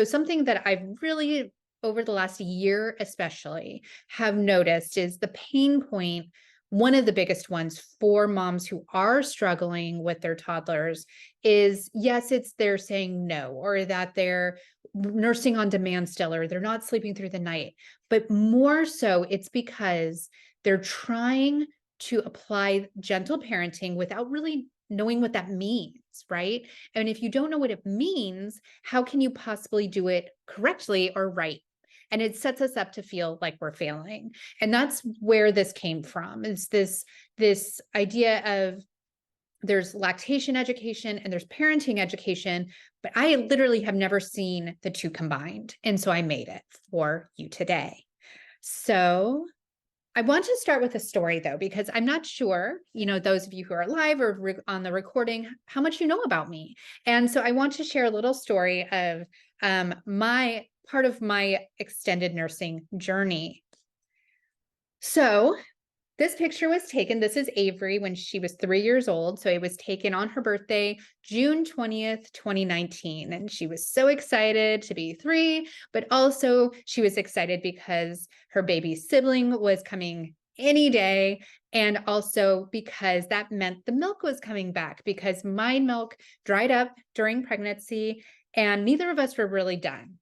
So something that I've really, over the last year especially, have noticed is the pain point. One of the biggest ones for moms who are struggling with their toddlers is, yes, it's they're saying no, or that they're nursing on demand still, or they're not sleeping through the night. But more so, it's because they're trying to apply gentle parenting without really knowing what that means, right? And if you don't know what it means, how can you possibly do it correctly or right? And it sets us up to feel like we're failing. And that's where this came from. Is this idea of there's lactation education and there's parenting education, but I literally have never seen the two combined. And so I made it for you today. So I want to start with a story though, because I'm not sure, those of you who are live or on the recording, how much you know about me. And so I want to share a little story of my part of my extended nursing journey. So this picture was taken, this is Avery when she was 3 years old. So it was taken on her birthday, June 20th, 2019. And she was so excited to be 3, but also she was excited because her baby sibling was coming any day. And also because that meant the milk was coming back, because my milk dried up during pregnancy and neither of us were really done.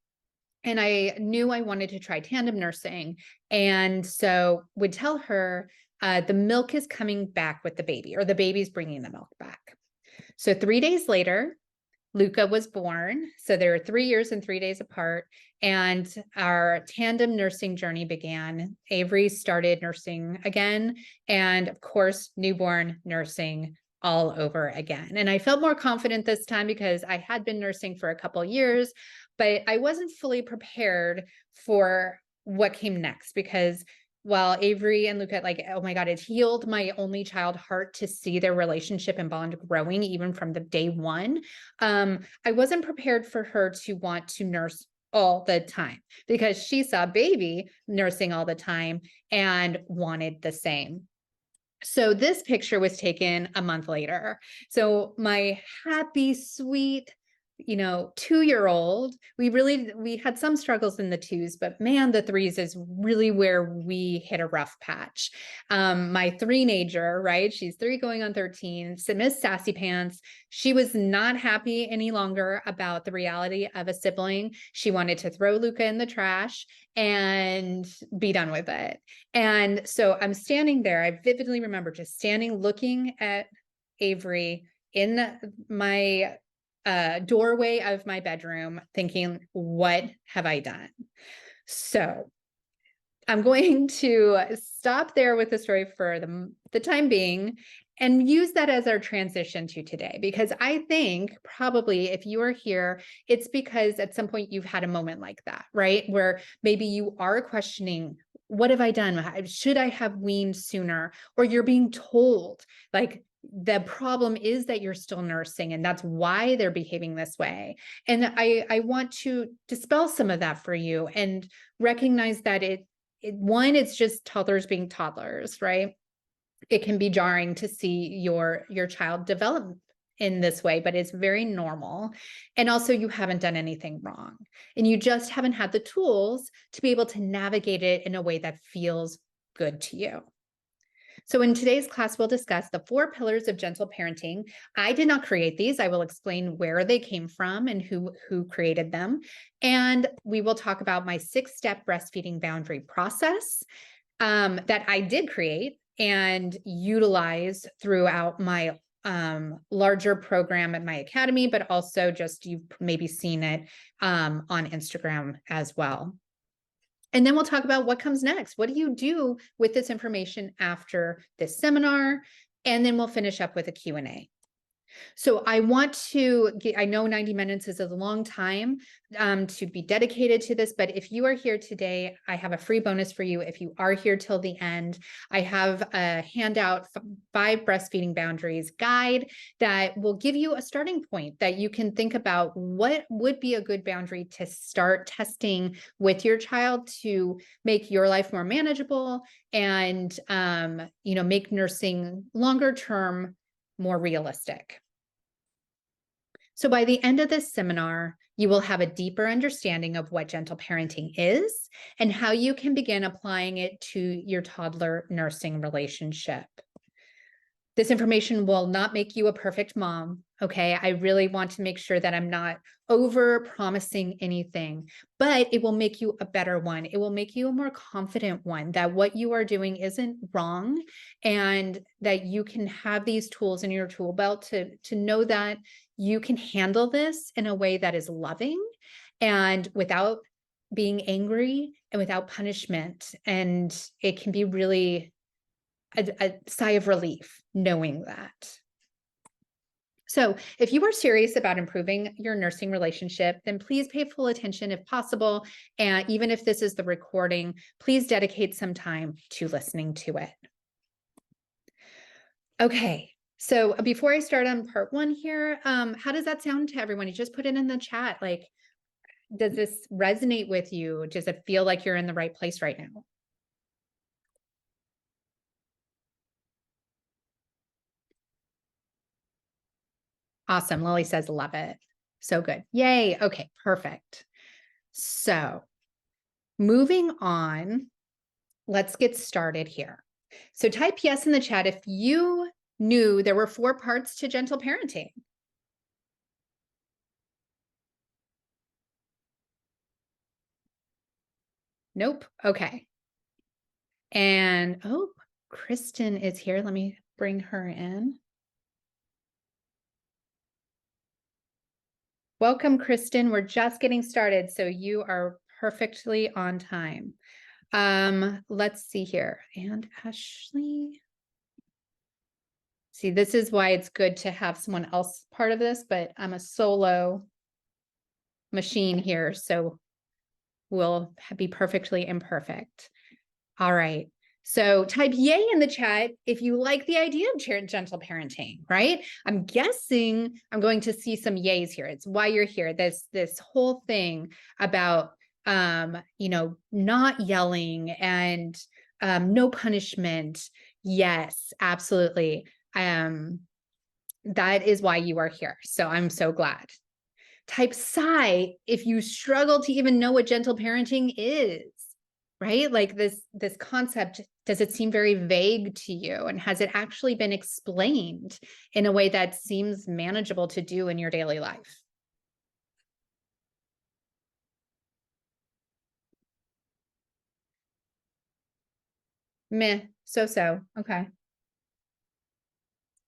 And I knew I wanted to try tandem nursing. And so would tell her, the milk is coming back with the baby, or the baby's bringing the milk back. So 3 days later, Luca was born. So they were 3 years and 3 days apart. And our tandem nursing journey began. Avery started nursing again. And of course, newborn nursing all over again. And I felt more confident this time because I had been nursing for a couple of years, but I wasn't fully prepared for what came next, because while Avery and Luca, like, oh my God, it healed my only child heart to see their relationship and bond growing even from the day one. I wasn't prepared for her to want to nurse all the time, because she saw baby nursing all the time and wanted the same. So this picture was taken a month later. So my happy, sweet, 2-year-old, we had some struggles in the 2s, but man, the 3s is really where we hit a rough patch. My 3-nager, right? She's 3 going on 13, Miss Sassy Pants. She was not happy any longer about the reality of a sibling. She wanted to throw Luca in the trash and be done with it. And so I'm standing there. I vividly remember just standing, looking at Avery in my doorway of my bedroom, thinking, what have I done? So I'm going to stop there with the story for the time being and use that as our transition to today, because I think probably if you are here, it's because at some point you've had a moment like that, right? Where maybe you are questioning, what have I done? Should I have weaned sooner? Or you're being told, like, the problem is that you're still nursing and that's why they're behaving this way. And I want to dispel some of that for you and recognize that it's just toddlers being toddlers, right? It can be jarring to see your child develop in this way, but it's very normal. And also you haven't done anything wrong, and you just haven't had the tools to be able to navigate it in a way that feels good to you. So in today's class, we'll discuss the 4 pillars of gentle parenting. I did not create these. I will explain where they came from and who created them. And we will talk about my 6-step breastfeeding boundary process that I did create and utilize throughout my larger program at my academy, but also just you've maybe seen it on Instagram as well. And then we'll talk about what comes next. What do you do with this information after this seminar? And then we'll finish up with a Q&A. So I want to I know 90 minutes is a long time to be dedicated to this, but if you are here today, I have a free bonus for you. If you are here till the end, I have a handout, 5 breastfeeding boundaries guide that will give you a starting point that you can think about what would be a good boundary to start testing with your child to make your life more manageable and, make nursing longer term more realistic. So by the end of this seminar, You will have a deeper understanding of what gentle parenting is and how you can begin applying it to your toddler nursing relationship. This information will not make you a perfect mom, okay? I really want to make sure that I'm not over promising anything, but it will make you a better one. It will make you a more confident one, that what you are doing isn't wrong, and that you can have these tools in your tool belt to know that you can handle this in a way that is loving and without being angry and without punishment. And it can be really a sigh of relief knowing that. So if you are serious about improving your nursing relationship, then please pay full attention if possible. And even if this is the recording, please dedicate some time to listening to it. Okay, so before I start on part one here, how does that sound to everyone? You just put it in the chat. Like, does this resonate with you? Does it feel like you're in the right place right now? Awesome. Lily says, love it. So good. Yay. Okay, perfect. So moving on, let's get started here. So type yes in the chat if you knew there were 4 parts to gentle parenting. Nope. Okay. And oh, Kristen is here. Let me bring her in. Welcome, Kristen. We're just getting started, so you are perfectly on time. Let's see here. And Ashley. See, this is why it's good to have someone else part of this, but I'm a solo machine here, so we'll be perfectly imperfect. All right. So type yay in the chat if you like the idea of gentle parenting, right? I'm guessing I'm going to see some yays here. It's why you're here. This whole thing about not yelling and no punishment. Yes, absolutely. That is why you are here. So I'm so glad. Type sigh if you struggle to even know what gentle parenting is. Right? Like this concept, does it seem very vague to you? And has it actually been explained in a way that seems manageable to do in your daily life? Meh, so. Okay.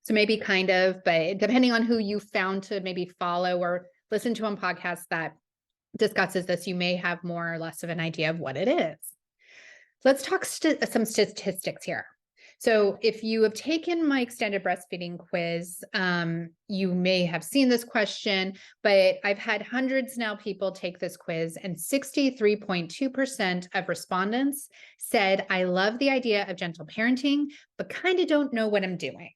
So maybe kind of, but depending on who you found to maybe follow or listen to on podcasts that discusses this, you may have more or less of an idea of what it is. Let's talk some statistics here. So if you have taken my extended breastfeeding quiz, you may have seen this question, but I've had hundreds now people take this quiz, and 63.2% of respondents said, I love the idea of gentle parenting, but kind of don't know what I'm doing.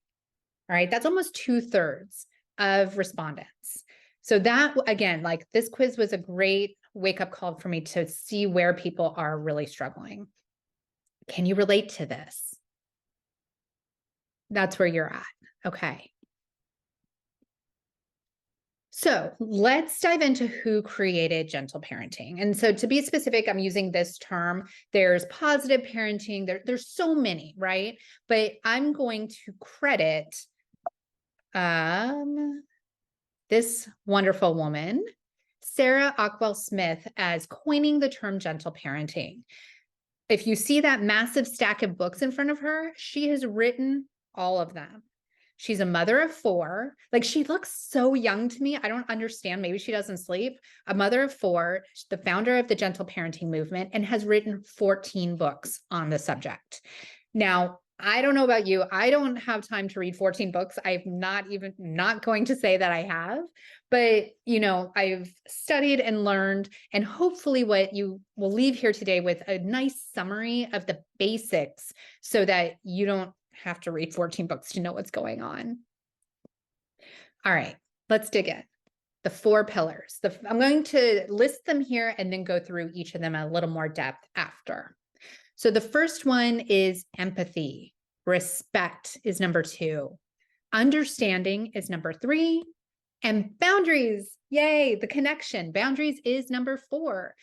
All right, that's almost 2/3 of respondents. So that, again, like this quiz was a great wake-up call for me to see where people are really struggling. Can you relate to this? That's where you're at. Okay. So let's dive into who created gentle parenting. And so to be specific, I'm using this term. There's positive parenting. There's so many, right? But I'm going to credit this wonderful woman, Sarah Ockwell Smith, as coining the term gentle parenting. If you see that massive stack of books in front of her, she has written all of them. She's a mother of 4. Like, she looks so young to me. I don't understand. Maybe she doesn't sleep. A mother of 4, the founder of the gentle parenting movement, and has written 14 books on the subject. Now, I don't know about you. I don't have time to read 14 books. I'm not going to say that I have, but I've studied and learned, and hopefully what you will leave here today with a nice summary of the basics so that you don't have to read 14 books to know what's going on. All right, let's dig in. The 4 pillars. I'm going to list them here and then go through each of them in a little more depth after. So the first one is empathy. Respect is number 2. Understanding is number 3. And boundaries, yay, the connection. Boundaries is number 4.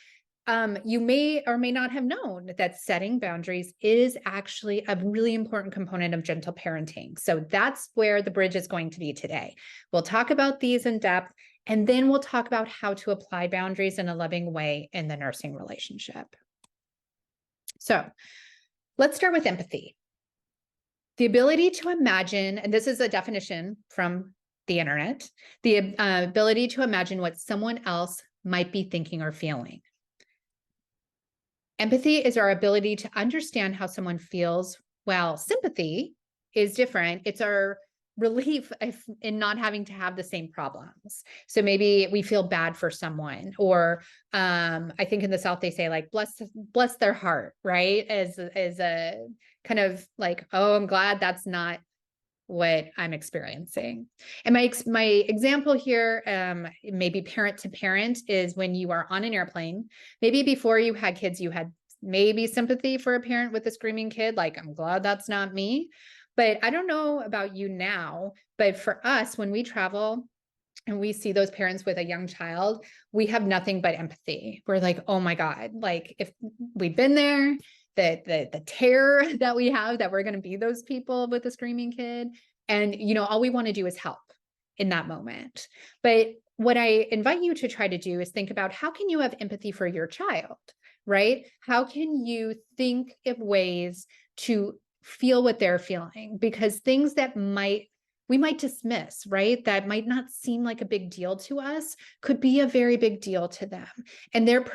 You may or may not have known that setting boundaries is actually a really important component of gentle parenting. So that's where the bridge is going to be today. We'll talk about these in depth, and then we'll talk about how to apply boundaries in a loving way in the nursing relationship. So let's start with empathy. The ability to imagine, and this is a definition from the internet, the ability to imagine what someone else might be thinking or feeling. Empathy is our ability to understand how someone feels, while sympathy is different. It's our relief in not having to have the same problems. So maybe we feel bad for someone, or I think in the South they say like bless their heart, right? As a kind of like, oh, I'm glad that's not what I'm experiencing. And my example here, maybe parent to parent, is when you are on an airplane. Maybe before you had kids, you had maybe sympathy for a parent with a screaming kid, like, I'm glad that's not me. But I don't know about you now, but for us, when we travel and we see those parents with a young child, we have nothing but empathy. We're like, oh my God, like if we've been there, the terror that we have, that we're going to be those people with a screaming kid. And, you know, all we want to do is help in that moment. But what I invite you to try to do is think about, how can you have empathy for your child, right? How can you think of ways to feel what they're feeling? Because things that we might dismiss, right? That might not seem like a big deal to us, could be a very big deal to them. And their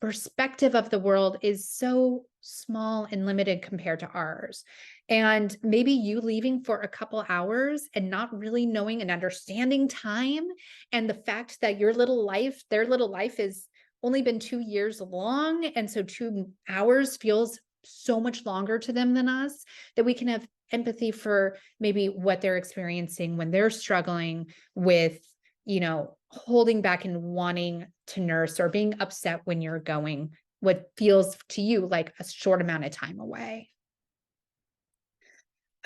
perspective of the world is so small and limited compared to ours. And maybe you leaving for a couple hours and not really knowing and understanding time, and the fact that their little life is only been 2 years long. And so 2 hours feels so much longer to them than us, that we can have empathy for maybe what they're experiencing when they're struggling with, you know, holding back and wanting to nurse, or being upset when you're going what feels to you like a short amount of time away.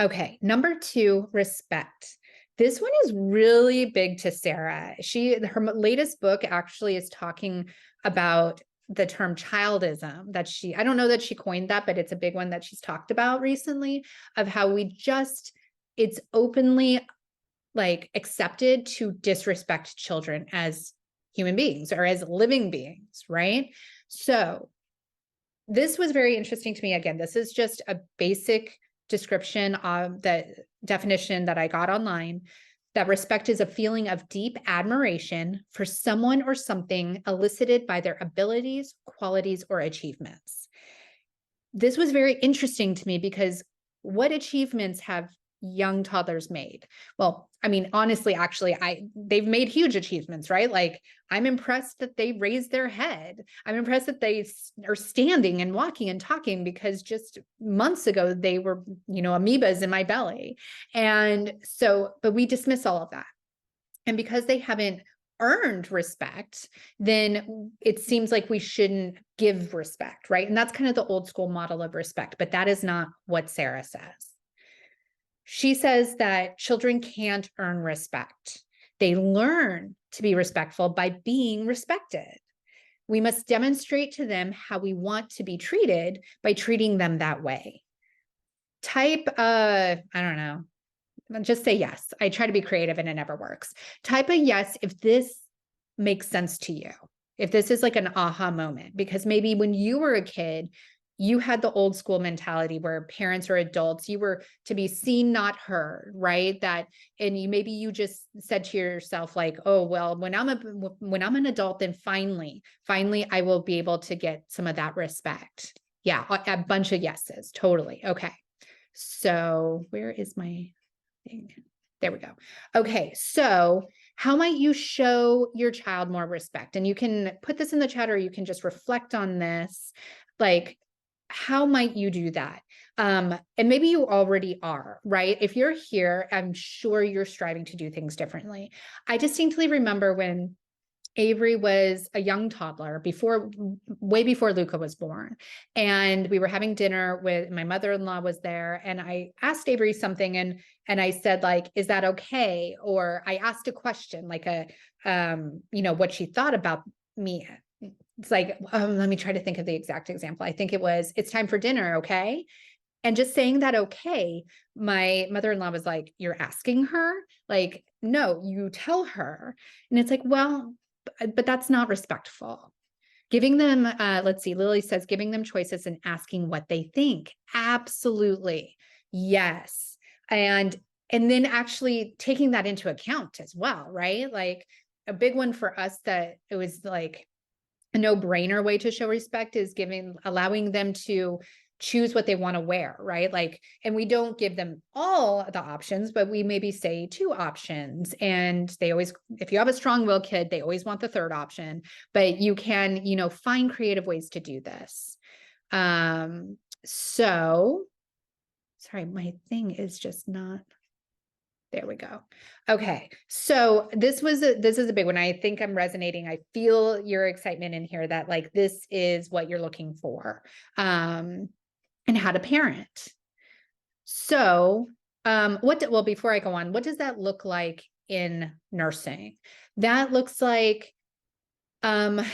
Okay, number 2, respect. This one is really big to Sarah. Her latest book actually is talking about the term childism, that I don't know that she coined that, but it's a big one that she's talked about recently, of how it's openly like accepted to disrespect children as human beings or as living beings, right? So this was very interesting to me. Again, this is just a basic description of the definition that I got online, that respect is a feeling of deep admiration for someone or something elicited by their abilities, qualities, or achievements. This was very interesting to me because what achievements have young toddlers made? Well, I mean, honestly, actually, they've made huge achievements, right? Like, I'm impressed that they raised their head. I'm impressed that they are standing and walking and talking, because just months ago, they were, you know, amoebas in my belly. And so, but we dismiss all of that. And because they haven't earned respect, then it seems like we shouldn't give respect, right? And that's kind of the old school model of respect, but that is not what Sarah says. She says that children can't earn respect. They learn to be respectful by being respected. We must demonstrate to them how we want to be treated by treating them that way. I don't know, just say yes. I try to be creative and it never works. Type a yes if this makes sense to you, if this is like an aha moment, because maybe when you were a kid, you had the old school mentality where parents or adults, you were to be seen, not heard, right? And you just said to yourself like, oh, well, when I'm an adult, then finally, I will be able to get some of that respect. Yeah, a bunch of yeses, totally. Okay. So where is my thing? There we go. Okay. So how might you show your child more respect? And you can put this in the chat, or you can just reflect on this. Like, how might you do that? And maybe you already are, right? If you're here, I'm sure you're striving to do things differently. I distinctly remember when Avery was a young toddler, way before Luca was born. And we were having dinner with my mother-in-law was there. And I asked Avery something, and And I said, like, is that okay? Or I asked a question, like what she thought about me. It's like, let me try to think of the exact example. I think it was, it's time for dinner. Okay. And just saying that, okay, my mother-in-law was like, you're asking her? Like, no, you tell her. And it's like, well, but that's not respectful. Giving them, let's see, Lily says, giving them choices and asking what they think. Absolutely. Yes. And then actually taking that into account as well, right? Like a big one for us that it was like a no-brainer way to show respect is allowing them to choose what they want to wear, right? Like, and we don't give them all the options, but we maybe say 2 options. And they always, if you have a strong-willed kid, they always want the 3rd option, but you can, find creative ways to do this. So sorry, my thing is just not, there we go. Okay. So this is a big one. I think I'm resonating. I feel your excitement in here that like, this is what you're looking for. And how to parent. So, well, before I go on, what does that look like in nursing? That looks like, I'm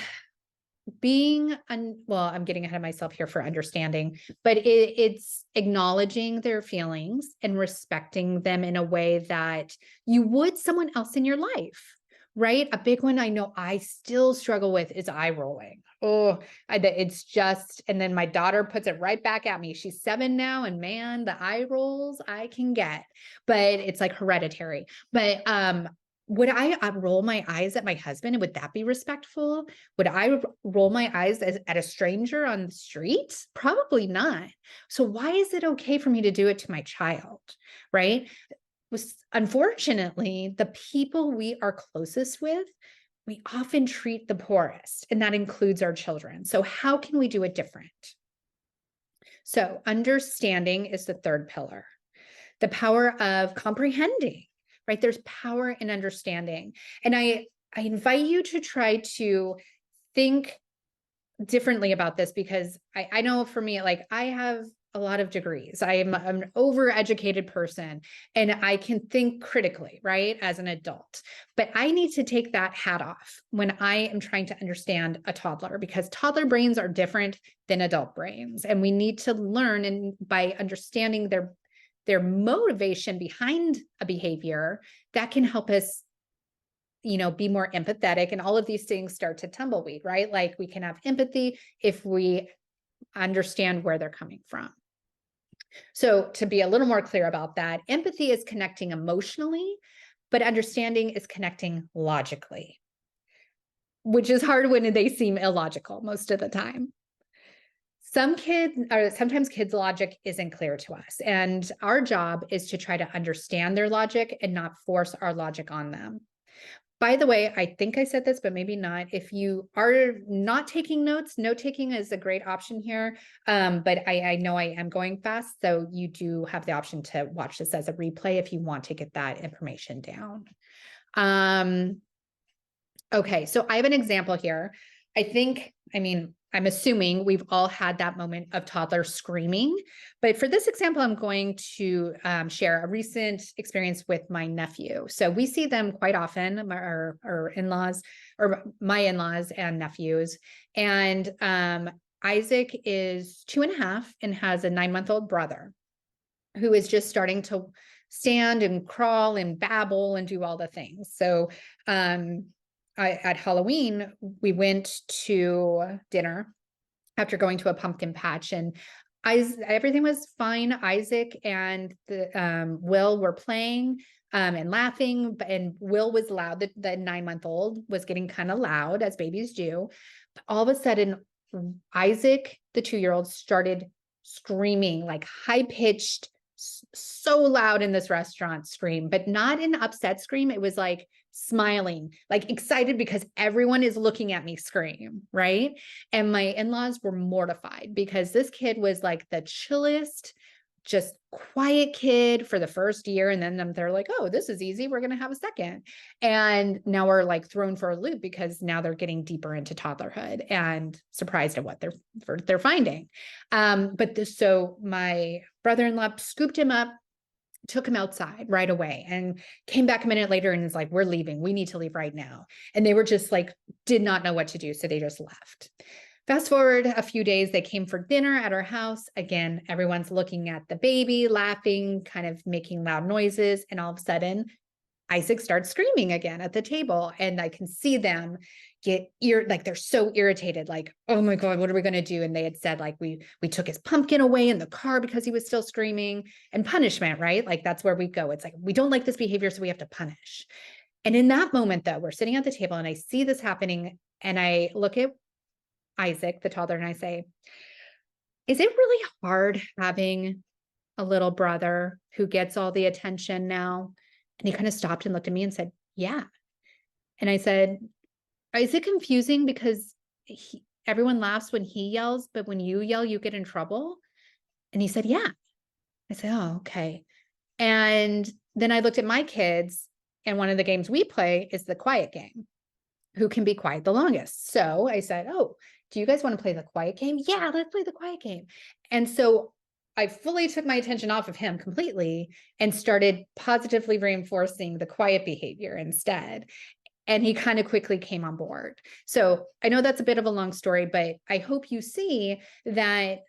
getting ahead of myself here for understanding, but it's acknowledging their feelings and respecting them in a way that you would someone else in your life, right? A big one I know I still struggle with is eye rolling. Oh, it's just, and then my daughter puts it right back at me. She's 7 now, and man, the eye rolls I can get, but it's like hereditary. But would I roll my eyes at my husband? And would that be respectful? Would I roll my eyes at a stranger on the street? Probably not. So why is it okay for me to do it to my child, right? Unfortunately, the people we are closest with, we often treat the poorest, and that includes our children. So how can we do it different? So understanding is the 3rd pillar. The power of comprehending, right? There's power in understanding. And I invite you to try to think differently about this, because I know for me, like I have a lot of degrees. I'm an overeducated person and I can think critically, right? As an adult, but I need to take that hat off when I am trying to understand a toddler, because toddler brains are different than adult brains. And we need to learn, and by understanding their motivation behind a behavior, that can help us be more empathetic, and all of these things start to tumbleweed, right? Like we can have empathy if we understand where they're coming from. So to be a little more clear about that, empathy is connecting emotionally, but understanding is connecting logically, which is hard when they seem illogical most of the time. Sometimes kids' logic isn't clear to us, and our job is to try to understand their logic and not force our logic on them. By the way, I think I said this, but maybe not. If you are not taking notes, note-taking is a great option here. But I know I am going fast, so you do have the option to watch this as a replay if you want to get that information down. Okay, so I have an example here. I'm assuming we've all had that moment of toddler screaming, but for this example, I'm going to share a recent experience with my nephew. So we see them quite often, our in-laws, or my in-laws and nephews. And Isaac is 2.5 and has a 9-month-old brother who is just starting to stand and crawl and babble and do all the things. So at Halloween, we went to dinner after going to a pumpkin patch, and everything was fine. Isaac and Will were playing and laughing, and Will was loud. The 9-month-old was getting kind of loud, as babies do. But all of a sudden, Isaac, the 2-year-old, started screaming, like high-pitched, so loud in this restaurant scream, but not an upset scream. It was like smiling, like excited because everyone is looking at me scream, right? And my in-laws were mortified because this kid was like the chillest, just quiet kid for the first year. And then they're like, oh, this is easy. We're going to have a second. And now we're like thrown for a loop because now they're getting deeper into toddlerhood and surprised at what they're finding. So my brother-in-law scooped him up, took him outside right away and came back a minute later and was like, we're leaving. We need to leave right now. And they were just like, did not know what to do. So they just left. Fast forward a few days, they came for dinner at our house. Again, everyone's looking at the baby, laughing, kind of making loud noises. And all of a sudden, Isaac starts screaming again at the table. And I can see them get like they're so irritated, like, oh my God, what are we going to do? And they had said, like, we took his pumpkin away in the car because he was still screaming. And punishment, right? Like, that's where we go. It's like, we don't like this behavior, so we have to punish. And in that moment, though, we're sitting at the table and I see this happening. And I look at Isaac, the toddler, and I say, is it really hard having a little brother who gets all the attention now? And he kind of stopped and looked at me and said, yeah. And I said, is it confusing because everyone laughs when he yells, but when you yell, you get in trouble? And he said, yeah. I said, oh, okay. And then I looked at my kids, and one of the games we play is the quiet game. Who can be quiet the longest? So I said, oh, do you guys want to play the quiet game? Yeah, let's play the quiet game. And so I fully took my attention off of him completely and started positively reinforcing the quiet behavior instead. And he kind of quickly came on board. So I know that's a bit of a long story, but I hope you see that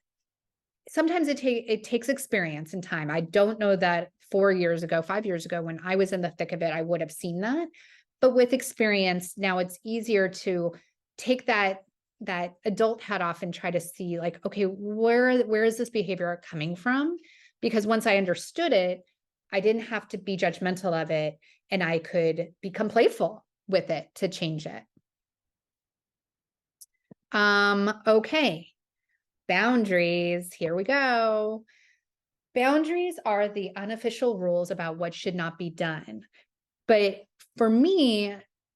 sometimes it takes experience and time. I don't know that 4 years ago, 5 years ago, when I was in the thick of it, I would have seen that. But with experience, now it's easier to take that adult hat off and try to see, like, okay, where is this behavior coming from? Because once I understood it, I didn't have to be judgmental of it, and I could become playful with it to change it. Okay. Boundaries. Here we go. Boundaries are the unofficial rules about what should not be done. But for me,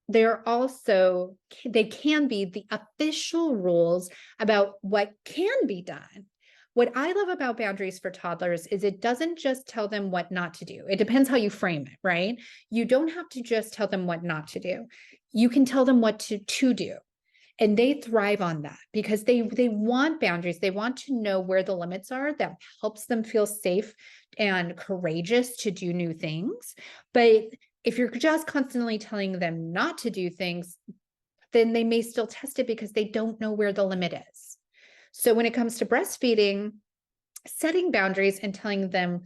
they can be the official rules about what can be done. What I love about boundaries for toddlers is it doesn't just tell them what not to do. It depends how you frame it, right? You don't have to just tell them what not to do. You can tell them what to do. And they thrive on that because they want boundaries. They want to know where the limits are. That helps them feel safe and courageous to do new things. But if you're just constantly telling them not to do things, then they may still test it because they don't know where the limit is. So when it comes to breastfeeding, setting boundaries and telling them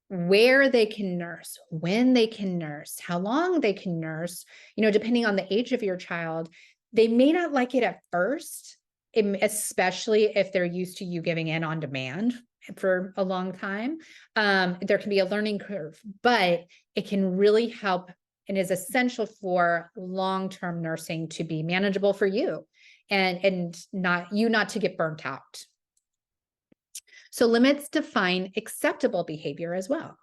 where they can nurse, when they can nurse, how long they can nurse, depending on the age of your child, they may not like it at first, especially if they're used to you giving in on demand for a long time. There can be a learning curve, but it can really help and is essential for long-term nursing to be manageable for you and not to get burnt out. So limits define acceptable behavior as well.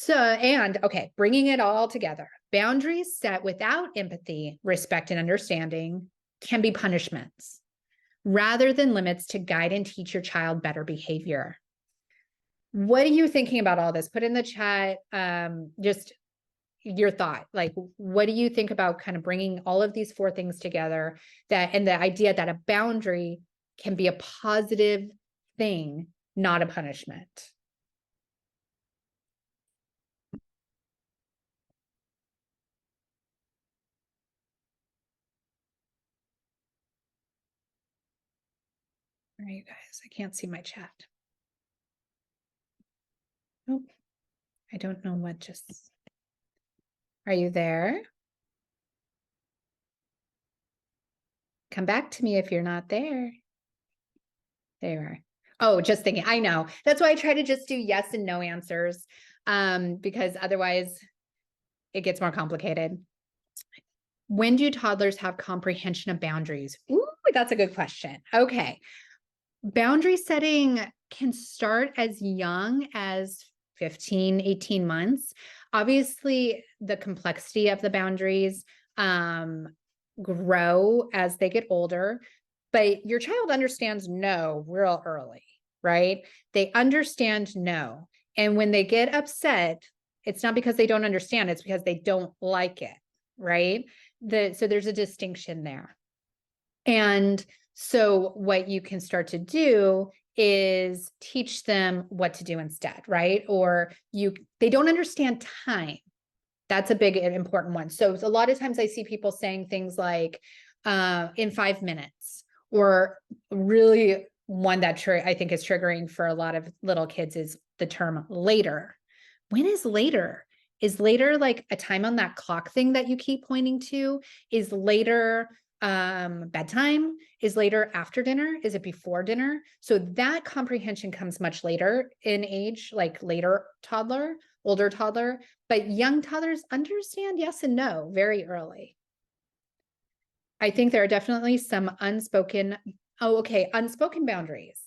Okay, bringing it all together. Boundaries set without empathy, respect, and understanding can be punishments rather than limits to guide and teach your child better behavior. What are you thinking about all this? Put in the chat just your thought. Like, what do you think about kind of bringing all of these 4 things together, and the idea that a boundary can be a positive thing, not a punishment? All right, you guys, I can't see my chat. Oh, I don't know what just... Are you there? Come back to me if you're not there. There you are. Oh, just thinking. I know. That's why I try to just do yes and no answers, because otherwise it gets more complicated. When do toddlers have comprehension of boundaries? Ooh, that's a good question. Okay. Boundary setting can start as young as 15, 18 months. Obviously, the complexity of the boundaries grow as they get older, but your child understands no real early, right? They understand no. And when they get upset, it's not because they don't understand, it's because they don't like it, right? So there's a distinction there. And so what you can start to do is teach them what to do instead, right? Or they don't understand time. That's a big and important one. So a lot of times I see people saying things like, in 5 minutes, or really one that I think is triggering for a lot of little kids is the term later. When is later? Is later like a time on that clock thing that you keep pointing to? Is later bedtime? Is later after dinner? Is it before dinner? So that comprehension comes much later in age, like later toddler, older toddler, but young toddlers understand yes and no very early. I think there are definitely some unspoken boundaries.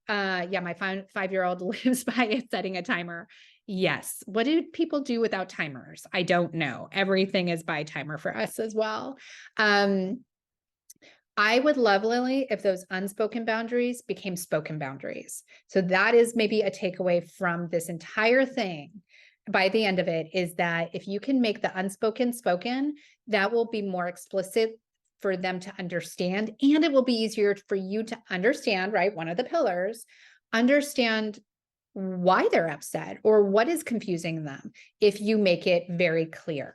Yeah, my 5-year-old lives by setting a timer. Yes. What do people do without timers? I don't know. Everything is by timer for us as well. I would love, Lily, if those unspoken boundaries became spoken boundaries. So that is maybe a takeaway from this entire thing. By the end of it is that if you can make the unspoken spoken, that will be more explicit for them to understand. And it will be easier for you to understand, right? One of the pillars, understand why they're upset or what is confusing them if you make it very clear.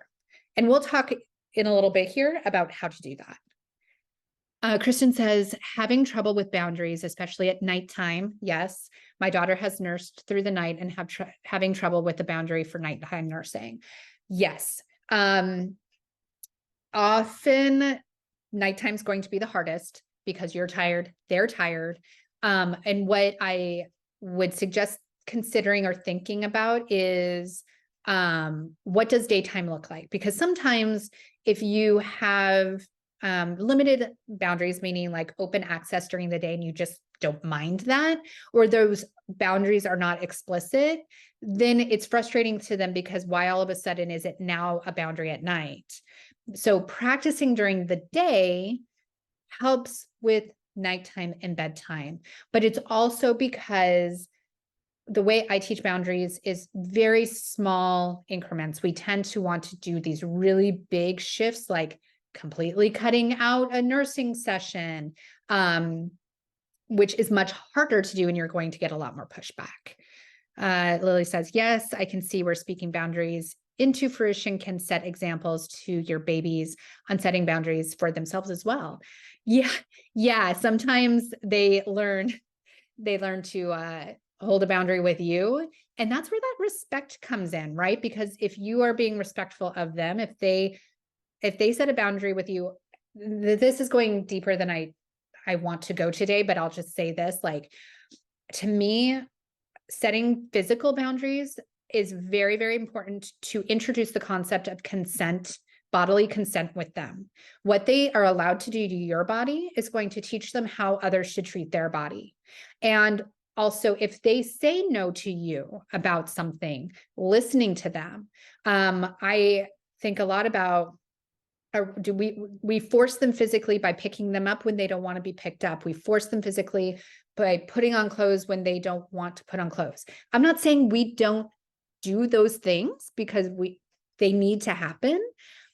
And we'll talk in a little bit here about how to do that. Kristen says, having trouble with boundaries, especially at nighttime. Yes, my daughter has nursed through the night and having trouble with the boundary for nighttime nursing. Yes. Often nighttime's going to be the hardest because you're tired, they're tired. And what I would suggest considering or thinking about is what does daytime look like? Because sometimes if you have limited boundaries, meaning like open access during the day and you just don't mind that, or those boundaries are not explicit, then it's frustrating to them because why all of a sudden is it now a boundary at night? So practicing during the day helps with nighttime and bedtime, but it's also because the way I teach boundaries is very small increments. We tend to want to do these really big shifts, like completely cutting out a nursing session, which is much harder to do, and you're going to get a lot more pushback. Lily says, yes, I can see where speaking boundaries into fruition can set examples to your babies on setting boundaries for themselves as well. Yeah. Sometimes they learn to hold a boundary with you. And that's where that respect comes in, right? Because if you are being respectful of them, if they set a boundary with you, this is going deeper than I want to go today, but I'll just say this, like, to me, setting physical boundaries is very, very important to introduce the concept of consent, bodily consent with them. What they are allowed to do to your body is going to teach them how others should treat their body. And also, if they say no to you about something, listening to them. I think a lot about, do we force them physically by picking them up when they don't want to be picked up. We force them physically by putting on clothes when they don't want to put on clothes. I'm not saying we don't do those things because they need to happen,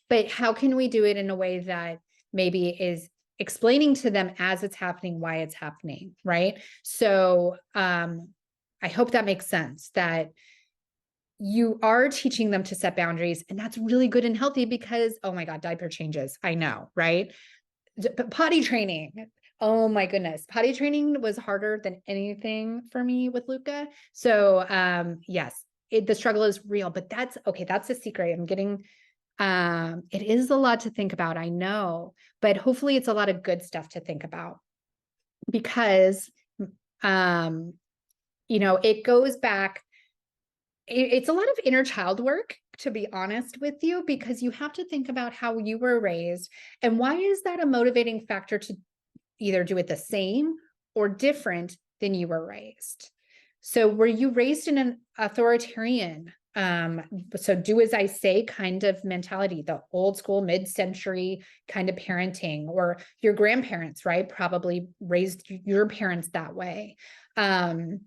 but how can we do it in a way that maybe is explaining to them as it's happening, why it's happening, right? So I hope that makes sense, that you are teaching them to set boundaries, and that's really good and healthy because, oh my God, diaper changes. I know, right? Potty training. Oh my goodness. Potty training was harder than anything for me with Luca. So yes, the struggle is real, but that's okay. That's a secret. I'm getting, it is a lot to think about. I know, but hopefully it's a lot of good stuff to think about because, it goes back. It's a lot of inner child work, to be honest with you, because you have to think about how you were raised and why is that a motivating factor to either do it the same or different than you were raised. So were you raised in an authoritarian, so do as I say kind of mentality, the old school mid-century kind of parenting, or your grandparents, right? Probably raised your parents that way. And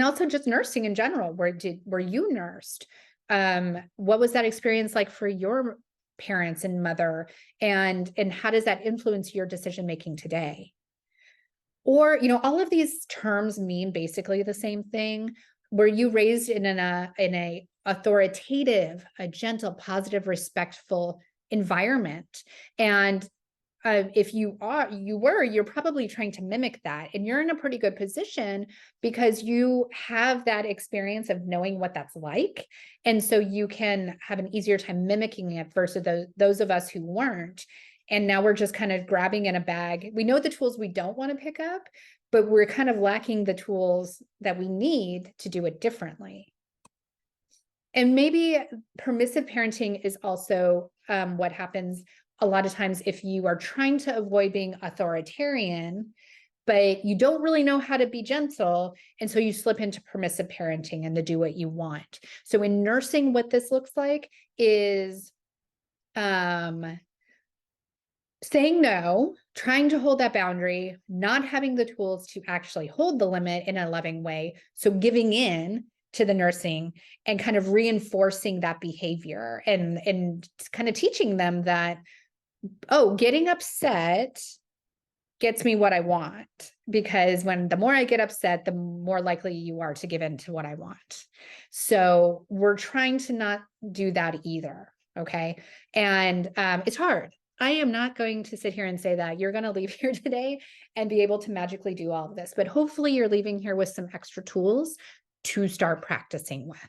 also just nursing in general, were you nursed? What was that experience like for your parents and mother? And how does that influence your decision making today? Or, all of these terms mean basically the same thing. Were you raised in a authoritative, a gentle, positive, respectful environment? And if you're probably trying to mimic that, and you're in a pretty good position because you have that experience of knowing what that's like. And so you can have an easier time mimicking it versus those of us who weren't. And now we're just kind of grabbing in a bag. We know the tools we don't want to pick up, but we're kind of lacking the tools that we need to do it differently. And maybe permissive parenting is also what happens a lot of times if you are trying to avoid being authoritarian, but you don't really know how to be gentle. And so you slip into permissive parenting and to do what you want. So in nursing, what this looks like is saying no, trying to hold that boundary, not having the tools to actually hold the limit in a loving way. So giving in to the nursing and kind of reinforcing that behavior and kind of teaching them that, oh, getting upset gets me what I want, because the more I get upset, the more likely you are to give in to what I want. So we're trying to not do that either. Okay. And it's hard. I am not going to sit here and say that you're going to leave here today and be able to magically do all of this, but hopefully you're leaving here with some extra tools to start practicing with.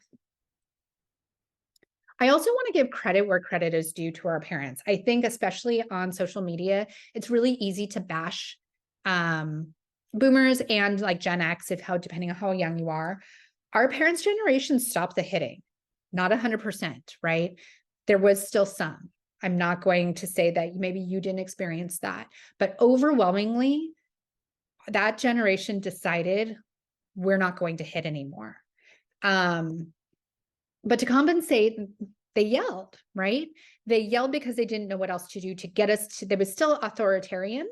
I also want to give credit where credit is due to our parents. I think especially on social media, it's really easy to bash boomers and like Gen X, depending on how young you are. Our parents' generation stopped the hitting, not 100%, right? There was still some. I'm not going to say that maybe you didn't experience that, but overwhelmingly, that generation decided we're not going to hit anymore. But to compensate, they yelled, right? They yelled because they didn't know what else to do to get us to, they was still authoritarian.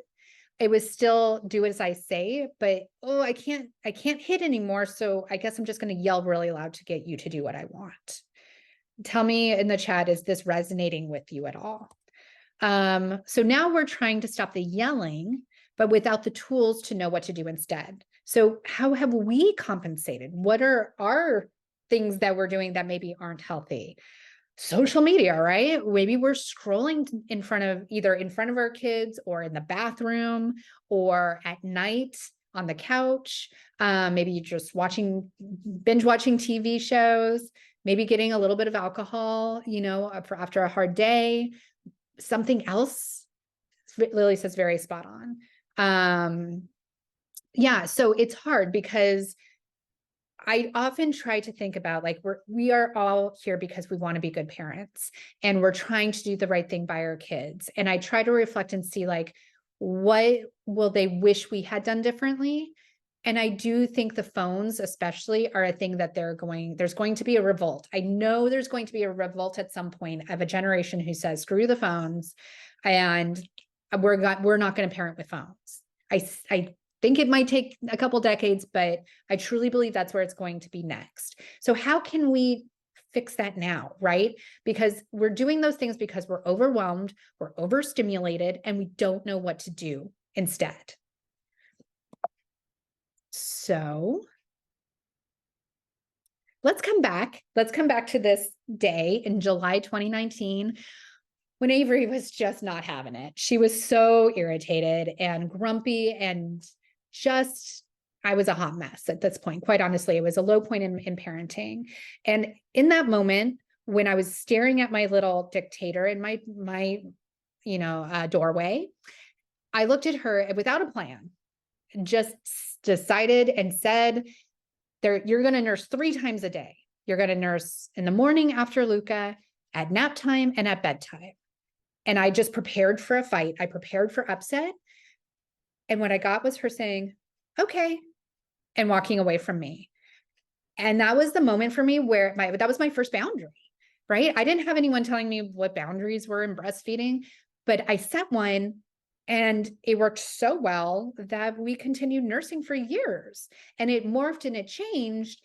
It was still do as I say, but, oh, I can't hit anymore. So I guess I'm just going to yell really loud to get you to do what I want. Tell me in the chat, is this resonating with you at all? So now we're trying to stop the yelling, but without the tools to know what to do instead. So how have we compensated? What are our things that we're doing that maybe aren't healthy? Social media, right? Maybe we're scrolling either in front of our kids or in the bathroom or at night on the couch. Maybe you're just binge watching TV shows, maybe getting a little bit of alcohol, after a hard day. Something else, Lily says, very spot on. Yeah, so it's hard because I often try to think about, like, we are all here because we want to be good parents and we're trying to do the right thing by our kids. And I try to reflect and see, like, what will they wish we had done differently? And I do think the phones especially are a thing that there's going to be a revolt. I know there's going to be a revolt at some point of a generation who says, screw the phones, and we're not going to parent with phones. I think it might take a couple decades, but I truly believe that's where it's going to be next. So how can we fix that now, right? Because we're doing those things because we're overwhelmed, we're overstimulated, and we don't know what to do instead. So let's come back to this day in July 2019 when Avery was just not having it. She was so irritated and grumpy and I was a hot mess at this point. Quite honestly, it was a low point in parenting. And in that moment, when I was staring at my little dictator in my doorway, I looked at her without a plan, just decided and said, you're going to nurse 3 times a day. You're going to nurse in the morning after Luca, at nap time, and at bedtime. And I just prepared for a fight. I prepared for upset. And what I got was her saying, okay, and walking away from me. And that was the moment for me where that was my first boundary, right? I didn't have anyone telling me what boundaries were in breastfeeding, but I set one. And it worked so well that we continued nursing for years, and it morphed and it changed.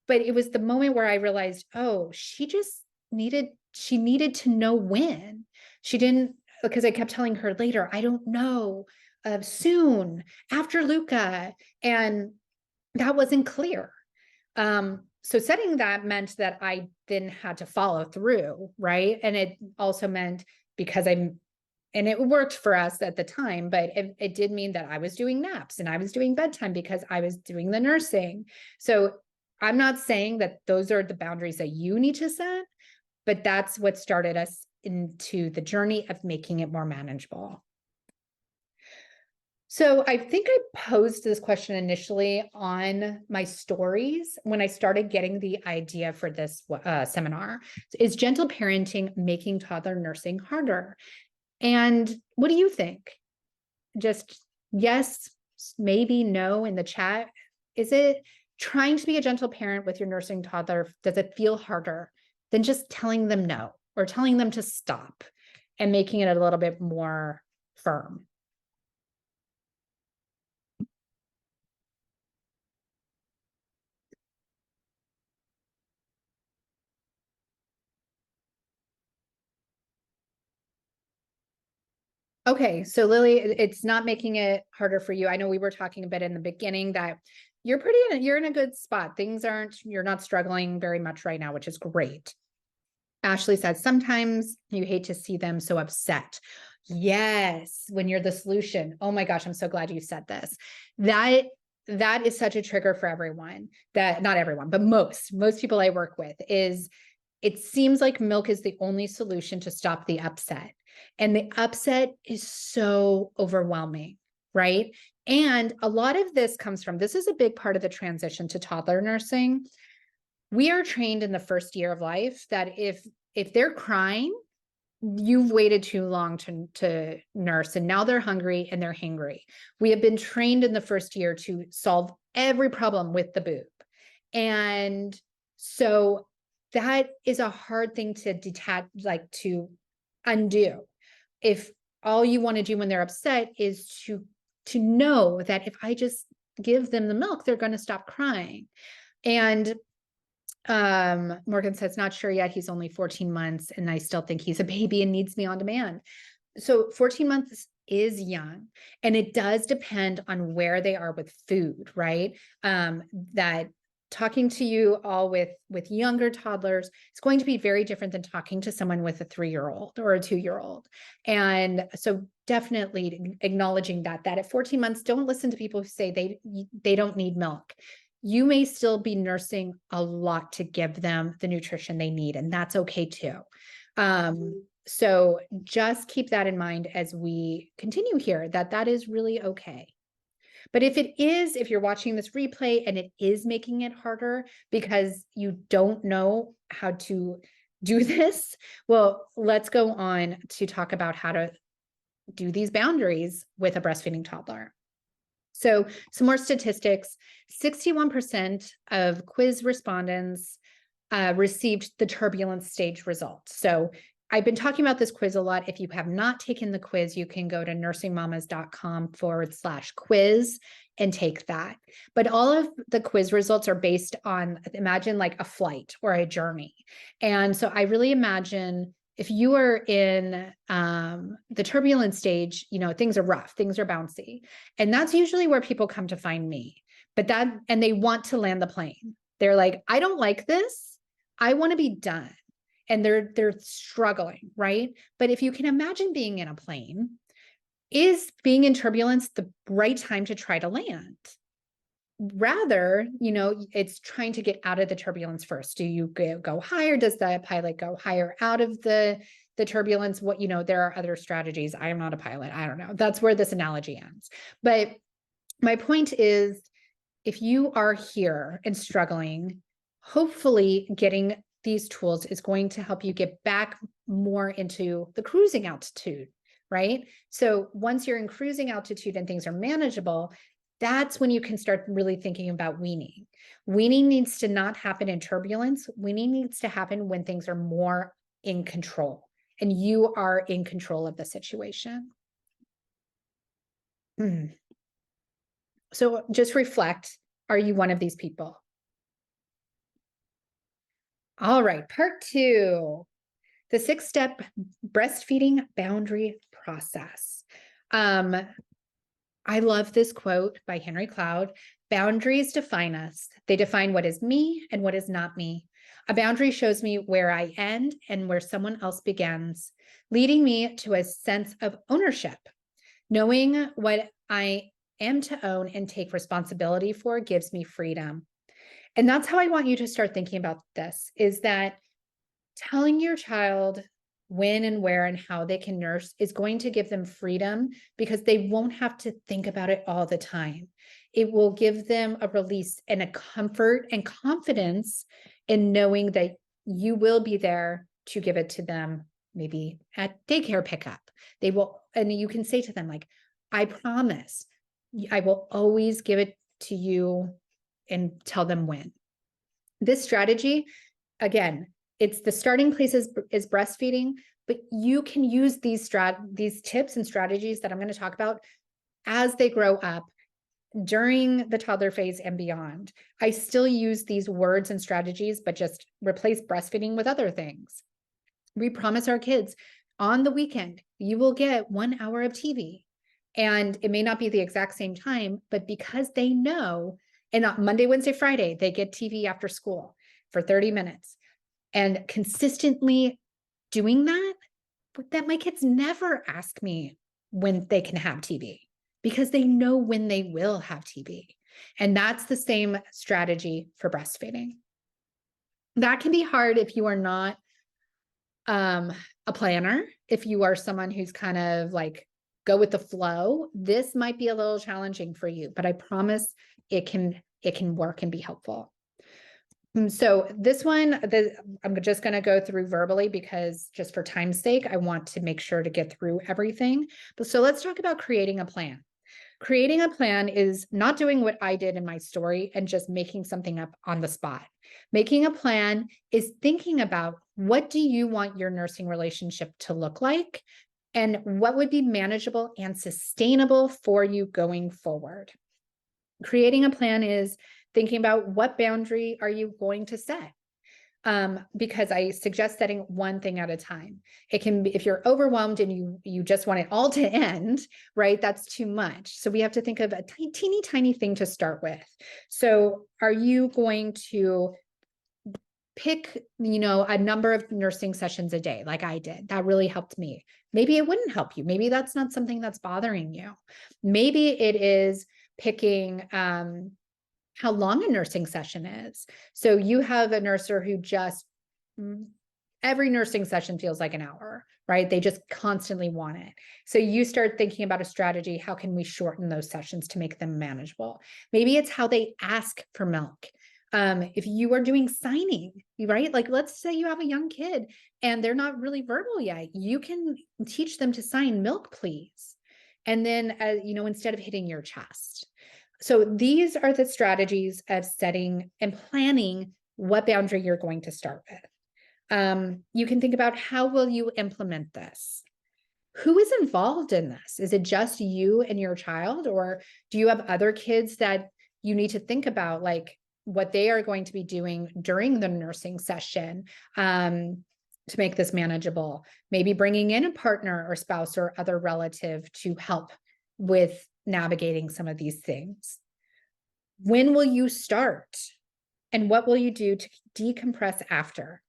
But it was the moment where I realized, oh, she needed to know when. She didn't, because I kept telling her later, I don't know. soon after Luca. And that wasn't clear. So setting that meant that I then had to follow through, right? And it also meant because and it worked for us at the time, but it did mean that I was doing naps and I was doing bedtime because I was doing the nursing. So I'm not saying that those are the boundaries that you need to set, but that's what started us into the journey of making it more manageable. So I think I posed this question initially on my stories when I started getting the idea for this seminar. Is gentle parenting making toddler nursing harder? And what do you think? Just yes, maybe no in the chat. Is it trying to be a gentle parent with your nursing toddler? Does it feel harder than just telling them no or telling them to stop and making it a little bit more firm? Okay, so Lily, it's not making it harder for you. I know we were talking a bit in the beginning that you're in a good spot. You're not struggling very much right now, which is great. Ashley said, sometimes you hate to see them so upset. Yes, when you're the solution. Oh my gosh, I'm so glad you said this. That is such a trigger for everyone, that not everyone, but most people I work with, is it seems like milk is the only solution to stop the upset. And the upset is so overwhelming, right? And a lot of this comes from, this is a big part of the transition to toddler nursing. We are trained in the first year of life that if they're crying, you've waited too long to nurse, and now they're hungry and they're hangry. We have been trained in the first year to solve every problem with the boob. And so that is a hard thing to detach, like to undo. If all you want to do when they're upset is to know that if I just give them the milk, they're going to stop crying. And Morgan says, not sure yet. He's only 14 months and I still think he's a baby and needs me on demand. So 14 months is young, and it does depend on where they are with food, right? That talking to you all with younger toddlers, it's going to be very different than talking to someone with a 3-year-old or a 2-year-old. And so definitely acknowledging that at 14 months, don't listen to people who say they don't need milk. You may still be nursing a lot to give them the nutrition they need, and that's okay too. So just keep that in mind as we continue here, that is really okay. But if you're watching this replay and it is making it harder because you don't know how to do this, well, let's go on to talk about how to do these boundaries with a breastfeeding toddler. So some more statistics, 61% of quiz respondents received the turbulence stage results. So I've been talking about this quiz a lot. If you have not taken the quiz, you can go to nursingmamas.com/quiz and take that. But all of the quiz results are based on, imagine like a flight or a journey. And so I really imagine if you are in the turbulence stage, things are rough, things are bouncy. And that's usually where people come to find me. And they want to land the plane. They're like, I don't like this. I want to be done. And they're struggling, right? But if you can imagine being in a plane, is being in turbulence the right time to try to land? Rather, it's trying to get out of the turbulence first. Do you go higher? Does the pilot go higher out of the turbulence? There are other strategies. I am not a pilot. I don't know. That's where this analogy ends. But my point is, if you are here and struggling, hopefully getting these tools is going to help you get back more into the cruising altitude, right? So once you're in cruising altitude and things are manageable, that's when you can start really thinking about weaning. Weaning needs to not happen in turbulence. Weaning needs to happen when things are more in control and you are in control of the situation. So just reflect, are you one of these people? All right, part 2, the 6-step breastfeeding boundary process. I love this quote by Henry Cloud. Boundaries define us. They define what is me and what is not me. A boundary shows me where I end and where someone else begins, leading me to a sense of ownership. Knowing what I am to own and take responsibility for gives me freedom. And that's how I want you to start thinking about this, is that telling your child when and where and how they can nurse is going to give them freedom because they won't have to think about it all the time. It will give them a release and a comfort and confidence in knowing that you will be there to give it to them, maybe at daycare pickup. They will, and you can say to them, like, I promise I will always give it to you, and tell them when. This strategy, again, it's the starting place is breastfeeding, but you can use these tips and strategies that I'm going to talk about as they grow up during the toddler phase and beyond. I still use these words and strategies, but just replace breastfeeding with other things. We promise our kids on the weekend, you will get 1 hour of TV. And it may not be the exact same time, but because they know, and on Monday, Wednesday, Friday, they get TV after school for 30 minutes. And consistently doing that, that my kids never ask me when they can have TV because they know when they will have TV. And that's the same strategy for breastfeeding. That can be hard if you are not a planner. If you are someone who's kind of like go with the flow, this might be a little challenging for you, but I promise it can work and be helpful. So this one, I'm just going to go through verbally because just for time's sake, I want to make sure to get through everything. But so let's talk about creating a plan. Creating a plan is not doing what I did in my story and just making something up on the spot. Making a plan is thinking about what do you want your nursing relationship to look like and what would be manageable and sustainable for you going forward. Creating a plan is thinking about what boundary are you going to set? Because I suggest setting one thing at a time. It can be, if you're overwhelmed and you just want it all to end, right? That's too much. So we have to think of a teeny tiny thing to start with. So are you going to pick, a number of nursing sessions a day, like I did? That really helped me. Maybe it wouldn't help you. Maybe that's not something that's bothering you. Maybe it is picking, how long a nursing session is. So you have a nurser who just, every nursing session feels like an hour, right? They just constantly want it. So you start thinking about a strategy. How can we shorten those sessions to make them manageable? Maybe it's how they ask for milk. If you are doing signing, right? Like let's say you have a young kid and they're not really verbal yet. You can teach them to sign milk, please. And then, instead of hitting your chest. So these are the strategies of setting and planning what boundary you're going to start with. You can think about how will you implement this? Who is involved in this? Is it just you and your child, or do you have other kids that you need to think about, like what they are going to be doing during the nursing session to make this manageable? Maybe bringing in a partner or spouse or other relative to help with navigating some of these things. When will you start? And what will you do to decompress after?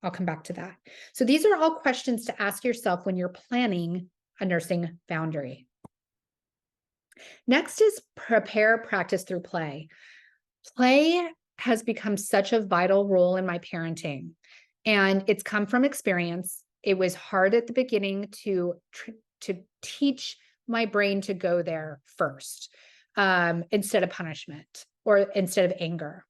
I'll come back to that. So these are all questions to ask yourself when you're planning a nursing boundary. Next is prepare, practice through play. Play has become such a vital role in my parenting, and it's come from experience. It was hard at the beginning to teach my brain to go there first, instead of punishment or instead of anger.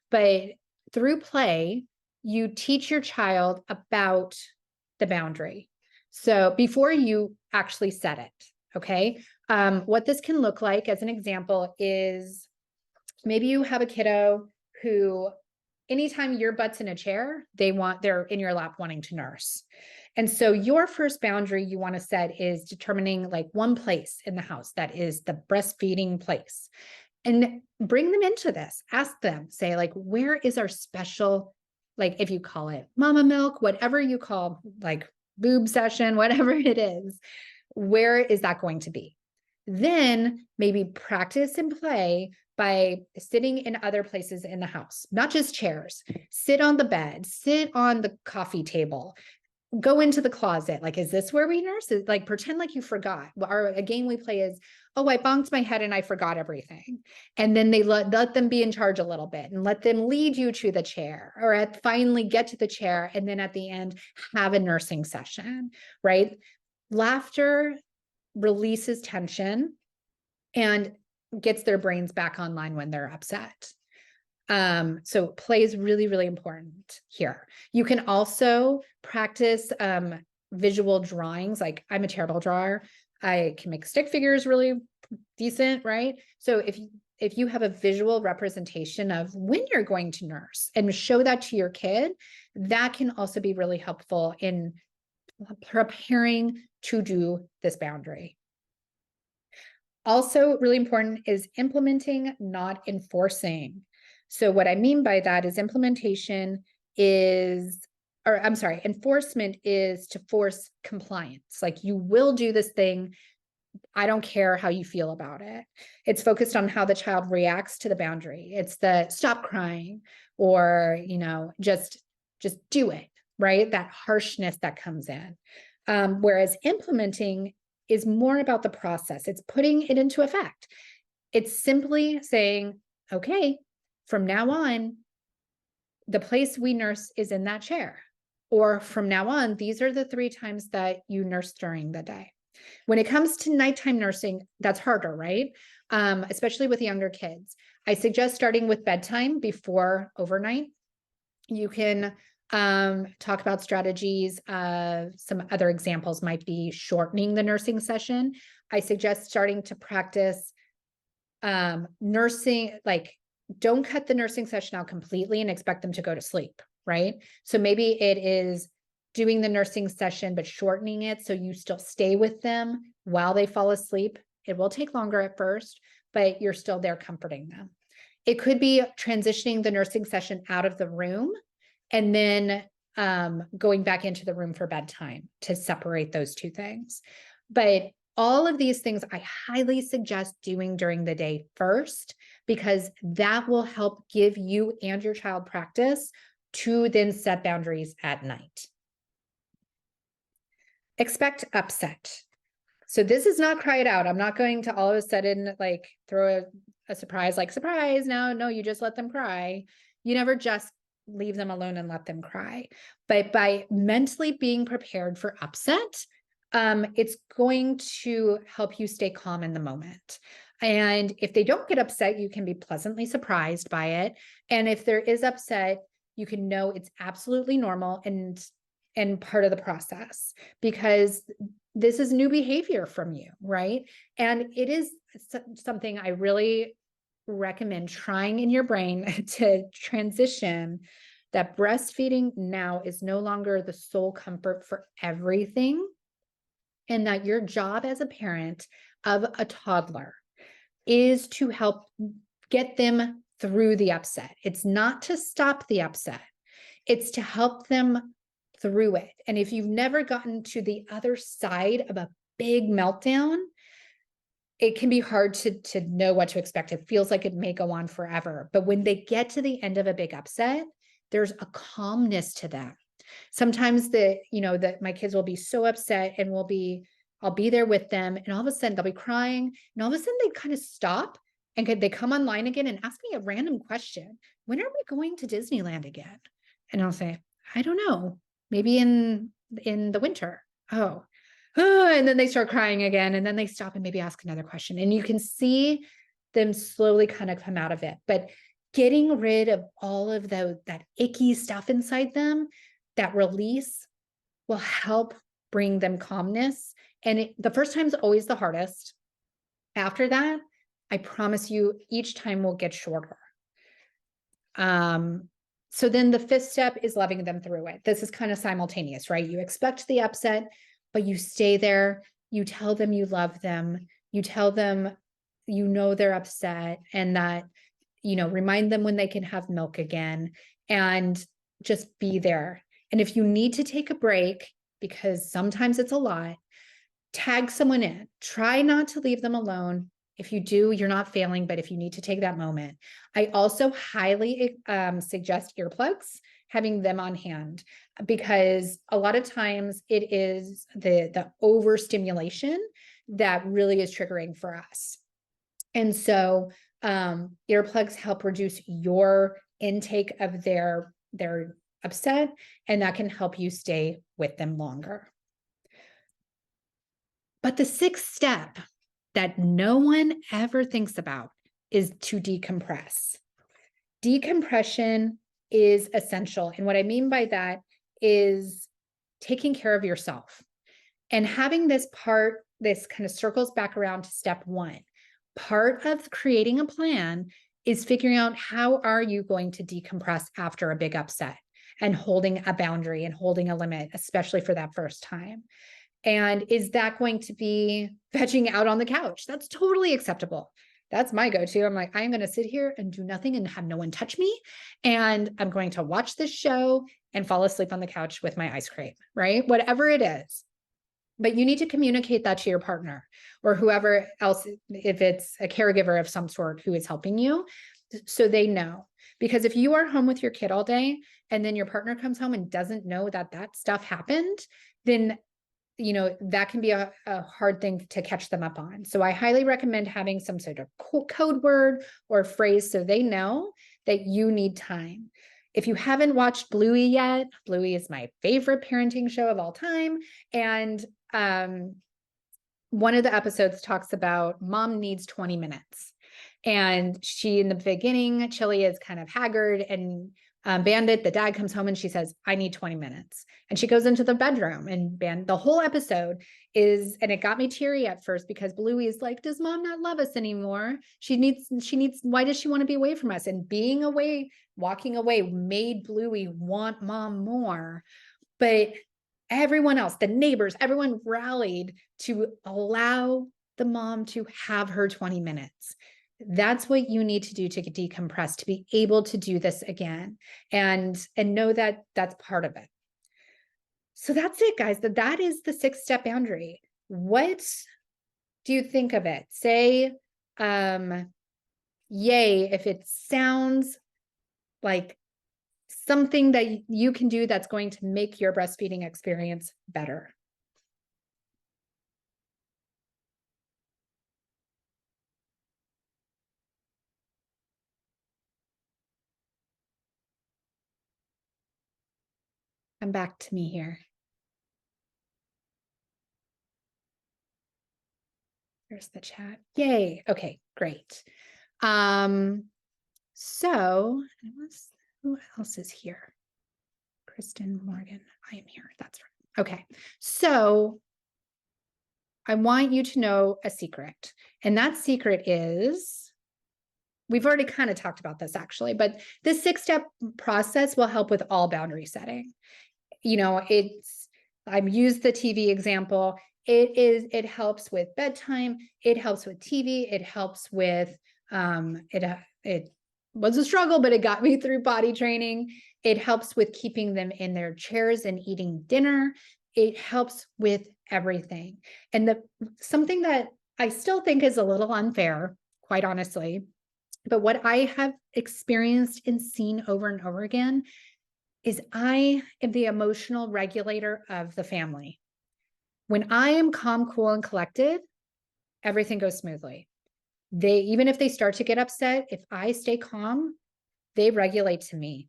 But through play, you teach your child about the boundary. So before you actually set it, okay? What this can look like as an example is maybe you have a kiddo who anytime your butt's in a chair, they're in your lap wanting to nurse. And so your first boundary you want to set is determining like one place in the house that is the breastfeeding place. And bring them into this. Ask them, say like, where is our special, like if you call it mama milk, whatever you call like boob session, whatever it is, where is that going to be? Then maybe practice and play by sitting in other places in the house, not just chairs. Sit on the bed, sit on the coffee table, go into the closet. Like, is this where we nurse? Like, pretend like you forgot. A game we play is, oh, I bonked my head and I forgot everything. And then they let them be in charge a little bit and let them lead you to the chair, or finally get to the chair. And then at the end, have a nursing session, right? Laughter releases tension and gets their brains back online when they're upset. So play is really, really important here. You can also practice visual drawings. Like, I'm a terrible drawer. I can make stick figures really decent, right? So if you have a visual representation of when you're going to nurse and show that to your kid, that can also be really helpful in preparing to do this boundary. Also, really important is implementing, not enforcing. So what I mean by that is enforcement is to force compliance. Like, you will do this thing. I don't care how you feel about it. It's focused on how the child reacts to the boundary. It's the stop crying, or, just do it, right? That harshness that comes in. Whereas implementing is more about the process. It's putting it into effect. It's simply saying, okay, from now on, the place we nurse is in that chair. Or from now on, these are the 3 times that you nurse during the day. When it comes to nighttime nursing, that's harder, right? Especially with younger kids. I suggest starting with bedtime before overnight. You can talk about strategies. Some other examples might be shortening the nursing session. I suggest starting to practice nursing, like, don't cut the nursing session out completely and expect them to go to sleep, right? So maybe it is doing the nursing session, but shortening it so you still stay with them while they fall asleep. It will take longer at first, but you're still there comforting them. It could be transitioning the nursing session out of the room and then going back into the room for bedtime to separate those 2 things. But all of these things I highly suggest doing during the day first, because that will help give you and your child practice to then set boundaries at night. Expect upset. So this is not cry it out. I'm not going to all of a sudden like throw a surprise, like, surprise, no, you just let them cry. You never just leave them alone and let them cry. But by mentally being prepared for upset, it's going to help you stay calm in the moment. And if they don't get upset, you can be pleasantly surprised by it. And if there is upset, you can know it's absolutely normal and part of the process, because this is new behavior from you, right? And it is something I really recommend trying in your brain to transition that breastfeeding now is no longer the sole comfort for everything, and that your job as a parent of a toddler is to help get them through the upset. It's not to stop the upset. It's to help them through it. And if you've never gotten to the other side of a big meltdown, it can be hard to know what to expect. It feels like it may go on forever. But when they get to the end of a big upset, there's a calmness to them. Sometimes that my kids will be so upset and I'll be there with them, and all of a sudden they'll be crying, and all of a sudden they kind of stop and they come online again and ask me a random question. When are we going to Disneyland again? And I'll say, I don't know, maybe in the winter. Oh, and then they start crying again, and then they stop and maybe ask another question. And you can see them slowly kind of come out of it. But getting rid of all of that icky stuff inside them, that release, will help bring them calmness. And the first time is always the hardest. After that, I promise you, each time will get shorter. So then the 5th step is loving them through it. This is kind of simultaneous, right? You expect the upset, but you stay there. You tell them you love them. You tell them they're upset, and that, remind them when they can have milk again, and just be there. And if you need to take a break, because sometimes it's a lot, tag someone in. Try not to leave them alone. If you do, you're not failing, but if you need to take that moment. I also highly suggest earplugs, having them on hand, because a lot of times it is the overstimulation that really is triggering for us. And so earplugs help reduce your intake of their upset, and that can help you stay with them longer. But the sixth step that no one ever thinks about is to decompress. Decompression is essential. And what I mean by that is taking care of yourself. And having this part, this kind of circles back around to step one. Part of creating a plan is figuring out how are you going to decompress after a big upset, and holding a boundary and holding a limit, especially for that first time. And is that going to be vegging out on the couch? That's totally acceptable. That's my go-to. I'm like, I'm going to sit here and do nothing and have no one touch me. And I'm going to watch this show and fall asleep on the couch with my ice cream, right? Whatever it is. But you need to communicate that to your partner or whoever else, if it's a caregiver of some sort who is helping you, so they know. Because if you are home with your kid all day and then your partner comes home and doesn't know that that stuff happened, then that can be a hard thing to catch them up on. So I highly recommend having some sort of code word or phrase so they know that you need time. If you haven't watched Bluey yet, Bluey is my favorite parenting show of all time. And one of the episodes talks about mom needs 20 minutes. And she, in the beginning, Chili is kind of haggard and Bandit, the dad, comes home and she says, I need 20 minutes. And she goes into the bedroom, and the whole episode is, and it got me teary at first because Bluey is like, does mom not love us anymore? She needs, why does she want to be away from us? And being away, walking away made Bluey want mom more. But everyone else, the neighbors, everyone rallied to allow the mom to have her 20 minutes. That's what you need to do to decompress, to be able to do this again, and know that that's part of it. So that's it, guys. That is the 6-step boundary. What do you think of it? Say yay if it sounds like something that you can do that's going to make your breastfeeding experience better. Come back to me here. There's the chat. Yay. Okay, great. So who else is here? Kristen Morgan. I am here. That's right. Okay. So I want you to know a secret. And that secret is, we've already kind of talked about this actually, but this 6-step process will help with all boundary setting. I've used the TV example. It helps with bedtime. It helps with TV. It helps with, it was a struggle, but it got me through potty training. It helps with keeping them in their chairs and eating dinner. It helps with everything. And something that I still think is a little unfair, quite honestly, but what I have experienced and seen over and over again is I am the emotional regulator of the family. When I am calm, cool, and collected, everything goes smoothly. Even if they start to get upset, if I stay calm, they regulate to me.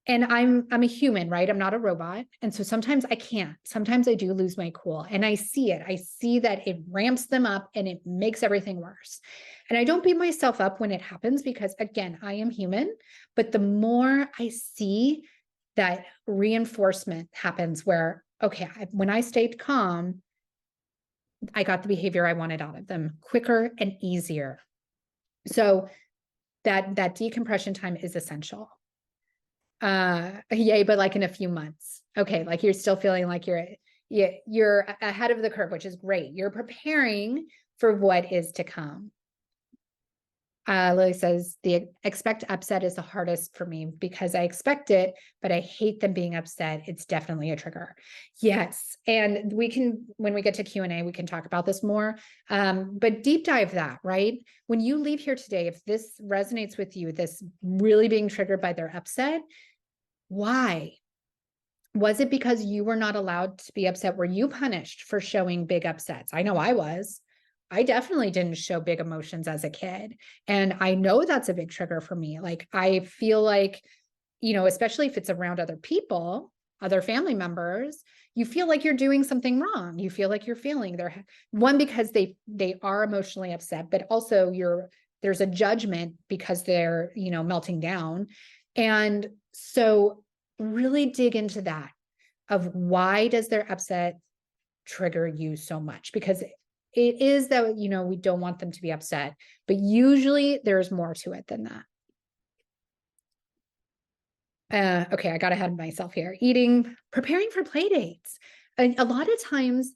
And I'm a human, right? I'm not a robot. And so sometimes I can't. Sometimes I do lose my cool, and I see it. I see that it ramps them up and it makes everything worse. And I don't beat myself up when it happens because, again, I am human. But the more I see that reinforcement happens where, okay, when I stayed calm, I got the behavior I wanted out of them quicker and easier. So that decompression time is essential. Yay, but like in a few months. Okay, like you're still feeling like you're ahead of the curve, which is great. You're preparing for what is to come. Lily says, the expect upset is the hardest for me because I expect it, but I hate them being upset. It's definitely a trigger. Yes. And we can, when we get to Q&A, we can talk about this more. But deep dive that, right? When you leave here today, if this resonates with you, this really being triggered by their upset, why? Was it because you were not allowed to be upset? Were you punished for showing big upsets? I know I was. I definitely didn't show big emotions as a kid. And I know that's a big trigger for me. Like, I feel like, especially if it's around other people, other family members, you feel like you're doing something wrong. You feel like you're failing. They're one, because they are emotionally upset, but also there's a judgment because they're, melting down. And so really dig into that of why does their upset trigger you so much? Because it is that, we don't want them to be upset, but usually there's more to it than that. Okay, I got ahead of myself here. Preparing for play dates. A lot of times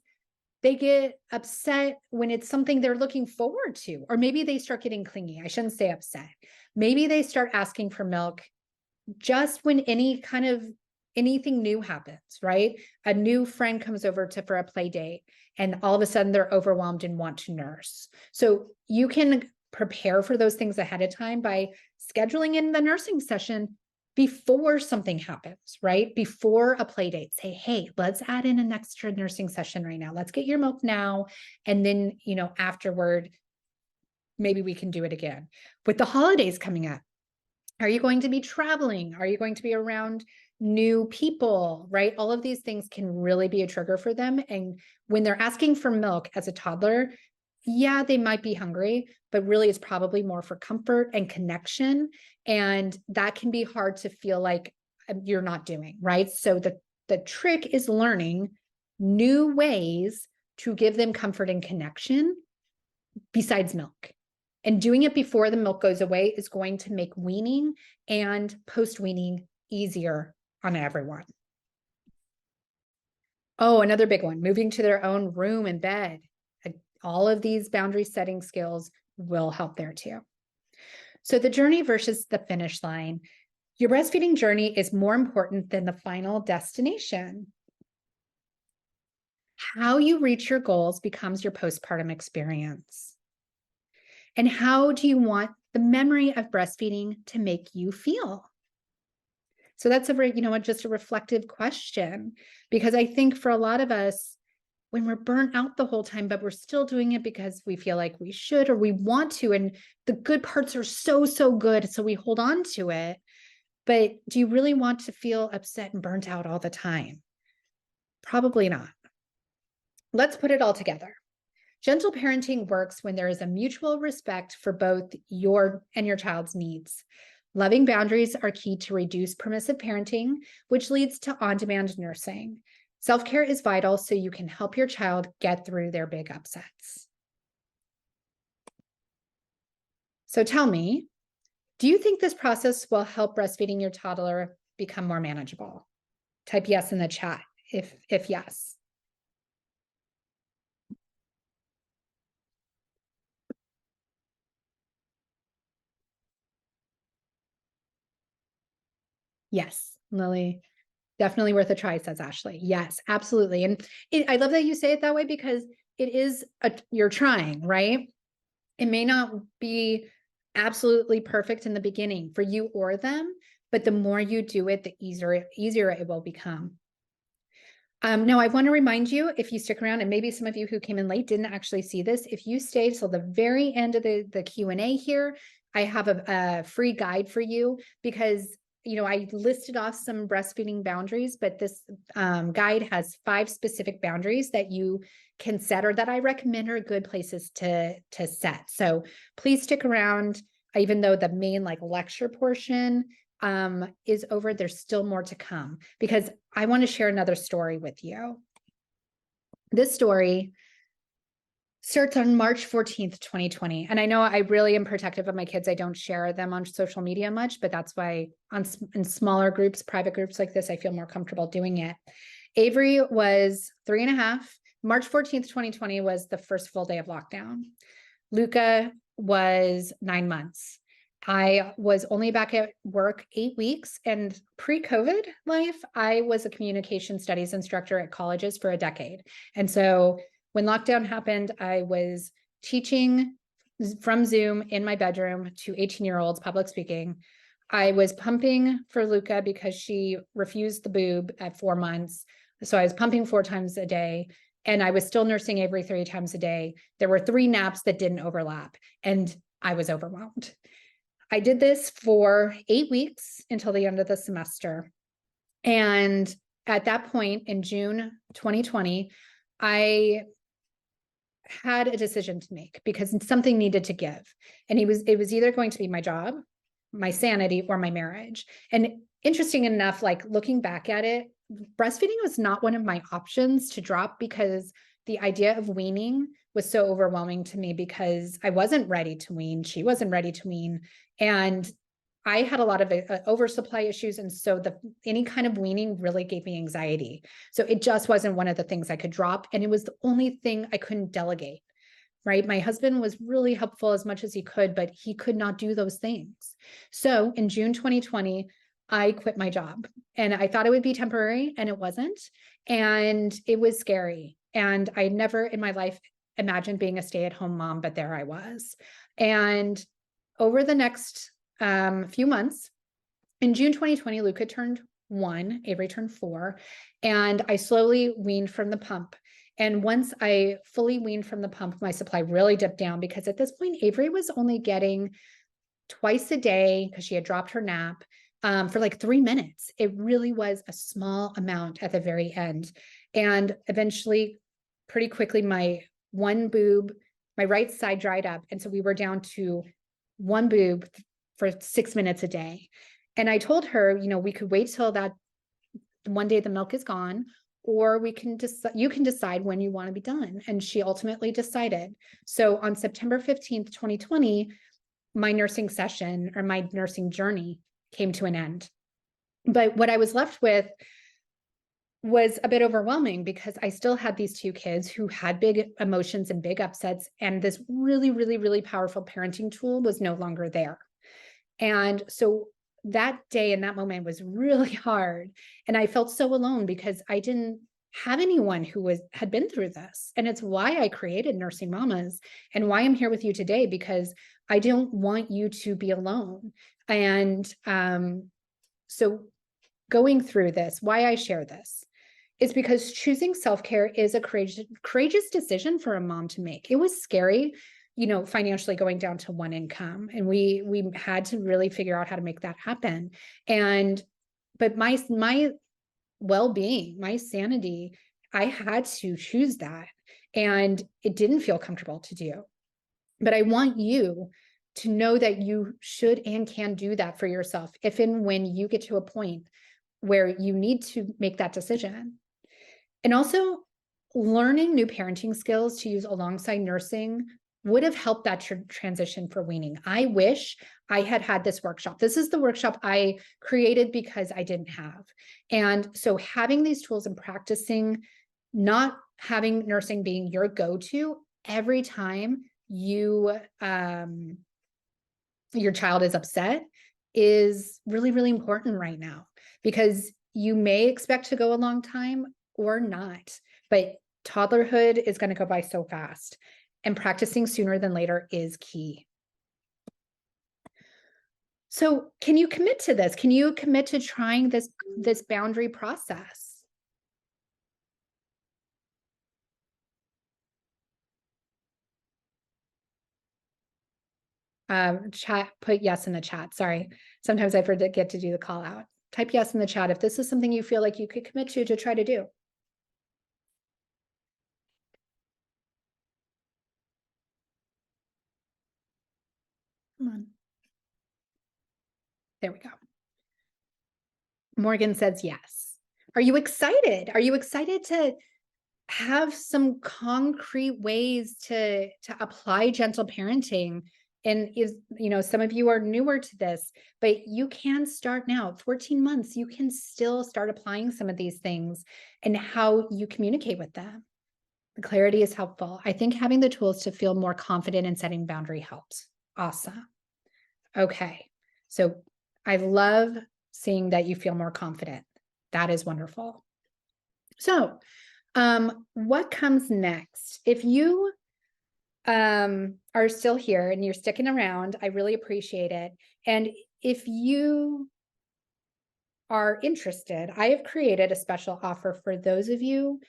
they get upset when it's something they're looking forward to, or maybe they start getting clingy. I shouldn't say upset. Maybe they start asking for milk just when anything new happens, right? A new friend comes over for a play date, and all of a sudden they're overwhelmed and want to nurse. So you can prepare for those things ahead of time by scheduling in the nursing session before something happens, right? Before a play date, say, hey, let's add in an extra nursing session right now. Let's get your milk now. And then, afterward, maybe we can do it again. With the holidays coming up, are you going to be traveling? Are you going to be around new people, right? All of these things can really be a trigger for them. And when they're asking for milk as a toddler, yeah, they might be hungry, but really it's probably more for comfort and connection. And that can be hard to feel like you're not doing, right? So the trick is learning new ways to give them comfort and connection besides milk. And doing it before the milk goes away is going to make weaning and post-weaning easier on everyone. Oh, another big one, moving to their own room and bed. All of these boundary setting skills will help there too. So the journey versus the finish line. Your breastfeeding journey is more important than the final destination. How you reach your goals becomes your postpartum experience. And how do you want the memory of breastfeeding to make you feel? So that's just a reflective question, because I think for a lot of us, when we're burnt out the whole time, but we're still doing it because we feel like we should or we want to, and the good parts are so, so good, so we hold on to it. But do you really want to feel upset and burnt out all the time? Probably not. Let's put it all together. Gentle parenting works when there is a mutual respect for both your and your child's needs. Loving boundaries are key to reduce permissive parenting, which leads to on-demand nursing. Self-care is vital so you can help your child get through their big upsets. So tell me, do you think this process will help breastfeeding your toddler become more manageable? Type yes in the chat if yes. Yes, Lily. Definitely worth a try, says Ashley. Yes, absolutely. And I love that you say it that way, because it is you're trying, right? It may not be absolutely perfect in the beginning for you or them, but the more you do it, the easier it will become. Now, I want to remind you, if you stick around, and maybe some of you who came in late didn't actually see this, if you stay till the very end of the Q&A here, I have a free guide for you, because I listed off some breastfeeding boundaries, but this guide has 5 specific boundaries that you can set, or that I recommend are good places to set. So please stick around. Even though the main lecture portion is over, there's still more to come, because I want to share another story with you. This story starts on March 14th, 2020. And I know I really am protective of my kids. I don't share them on social media much, but that's why in smaller groups, private groups like this, I feel more comfortable doing it. Avery was 3.5. March 14th, 2020 was the first full day of lockdown. Luca was 9 months. I was only back at work 8 weeks, and pre-COVID life, I was a communication studies instructor at colleges for a decade. And so when lockdown happened, I was teaching from Zoom in my bedroom to 18-year-olds, public speaking. I was pumping for Luca because she refused the boob at 4 months. So I was pumping 4 times a day, and I was still nursing Avery 3 times a day. There were 3 naps that didn't overlap, and I was overwhelmed. I did this for 8 weeks until the end of the semester. And at that point in June 2020, I had a decision to make because something needed to give. And it was either going to be my job, my sanity, or my marriage. And interesting enough, like looking back at it, breastfeeding was not one of my options to drop because the idea of weaning was so overwhelming to me because I wasn't ready to wean. She wasn't ready to wean. And I had a lot of oversupply issues. And so any kind of weaning really gave me anxiety. So it just wasn't one of the things I could drop. And it was the only thing I couldn't delegate, right? My husband was really helpful as much as he could, but he could not do those things. So in June 2020, I quit my job, and I thought it would be temporary, and it wasn't. And it was scary. And I never in my life imagined being a stay-at-home mom, but there I was. And over the next few months, in June 2020, Luca turned 1, Avery turned 4, and I slowly weaned from the pump. And once I fully weaned from the pump, my supply really dipped down because at this point, Avery was only getting twice a day because she had dropped her nap for like 3 minutes. It really was a small amount at the very end. And eventually, pretty quickly, my one boob, my right side dried up. And so we were down to 1 boob for 6 minutes a day. And I told her, we could wait till that one day the milk is gone, or you can decide when you want to be done. And she ultimately decided. So on September 15th, 2020, my nursing session or my nursing journey came to an end. But what I was left with was a bit overwhelming because I still had these 2 kids who had big emotions and big upsets. And this really, really, really powerful parenting tool was no longer there. And so that day and that moment was really hard. And I felt so alone because I didn't have anyone who had been through this. And it's why I created Nursing Mamas and why I'm here with you today, because I don't want you to be alone. And so going through this, why I share this is because choosing self-care is a courageous decision for a mom to make. It was scary, financially going down to 1 income. And we had to really figure out how to make that happen. But my well-being, my sanity, I had to choose that. And it didn't feel comfortable to do. But I want you to know that you should and can do that for yourself if and when you get to a point where you need to make that decision. And also, learning new parenting skills to use alongside nursing would have helped that transition for weaning. I wish I had this workshop. This is the workshop I created because I didn't have. And so having these tools and practicing, not having nursing being your go-to every time your child is upset is really, really important right now, because you may expect to go a long time or not, but toddlerhood is going to go by so fast, and practicing sooner than later is key. So can you commit to this? Can you commit to trying this boundary process? Chat, put yes in the chat. Sorry. Sometimes I forget to do the call out. Type yes in the chat if this is something you feel like you could commit to try to do. Come on. There we go. Morgan says yes. Are you excited? Are you excited to have some concrete ways to apply gentle parenting? And some of you are newer to this, but you can start now. 14 months, you can still start applying some of these things and how you communicate with them. Clarity is helpful. I think having the tools to feel more confident in setting boundary helps. Awesome. Okay. So I love seeing that you feel more confident. That is wonderful. So, what comes next? If you are still here and you're sticking around, I really appreciate it. And if you are interested, I have created a special offer for those of you